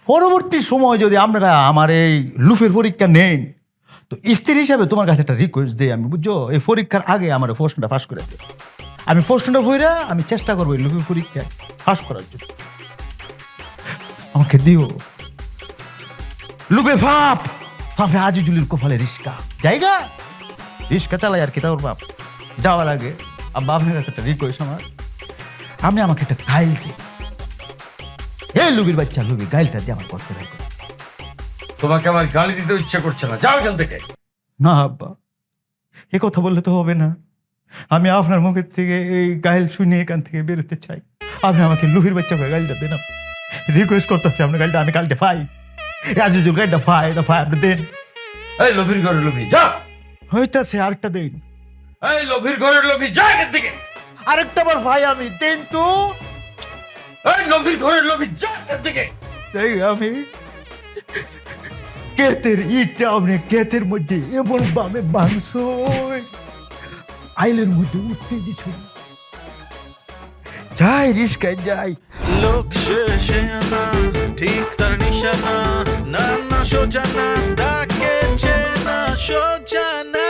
পরবর্তী সময় যদি আপনারা আমার এই লুফের পরীক্ষা নেন, তো স্ত্রী হিসাবে তোমার কাছে একটা রিকোয়েস্ট দিই আমি, বুঝছো? এই পরীক্ষার আগে আমার প্রশ্নটা ফাঁস করে দিই, আমি প্রশ্নটা বইরা আমি চেষ্টা করবো এই লুফের পরীক্ষায় ফাঁস করার জন্য, আমাকে দিও। লুবে ফাপ ফাঁপে আজিজুলের কপালে রিস্কা জায়গা, রিস্কা চালাই আর কি, তাওর বাপ যাওয়ার আগে আব্বা আপনার কাছে একটা রিকোয়েস্ট আমার, আপনি আমাকে একটা গাইল দিন। এই লুবির বাচ্চা লুবি, গাইলটা দিয়ে আমার পথে রাখো। তোমাকে আমার গালি দিতে ইচ্ছে করছে না, যাও এখান থেকে। না আব্বা, এ কথা বললে তো হবে না, আমি আপনার মুখের থেকে এই গাইল শুনে এখান থেকে বেরোতে চাই। আপনি আমাকে লুহির বাচ্চা করে গাইলটা দেন, রিকোয়েস্ট করতেছি আপনার গাইলটা আমি কালকে পাই। আজিজুল গাইলটা পাই, এটা পাই, আপনি দেন। এই লোভির ঘরের লোভি যা, হইতাছে আরেকটা দেন, এই লোভির ঘরের লোভি যা এখান থেকে, আরেকটা বার ভাই আমি দেন তো। এই লোভির ঘরের লোভি যা এখান থেকে। এই আমি ক্ষেতের ইটটা আপনি ক্ষেতের মধ্যে এমন ভাবে মাংস আইলের মধ্যে উঠতে দিচ্ছিল, যাই রিস্কায় যাই। লোক শেষে আনা ঠিক তার নিশানা, না না সোজা না, তাকে চেনা সোজা না।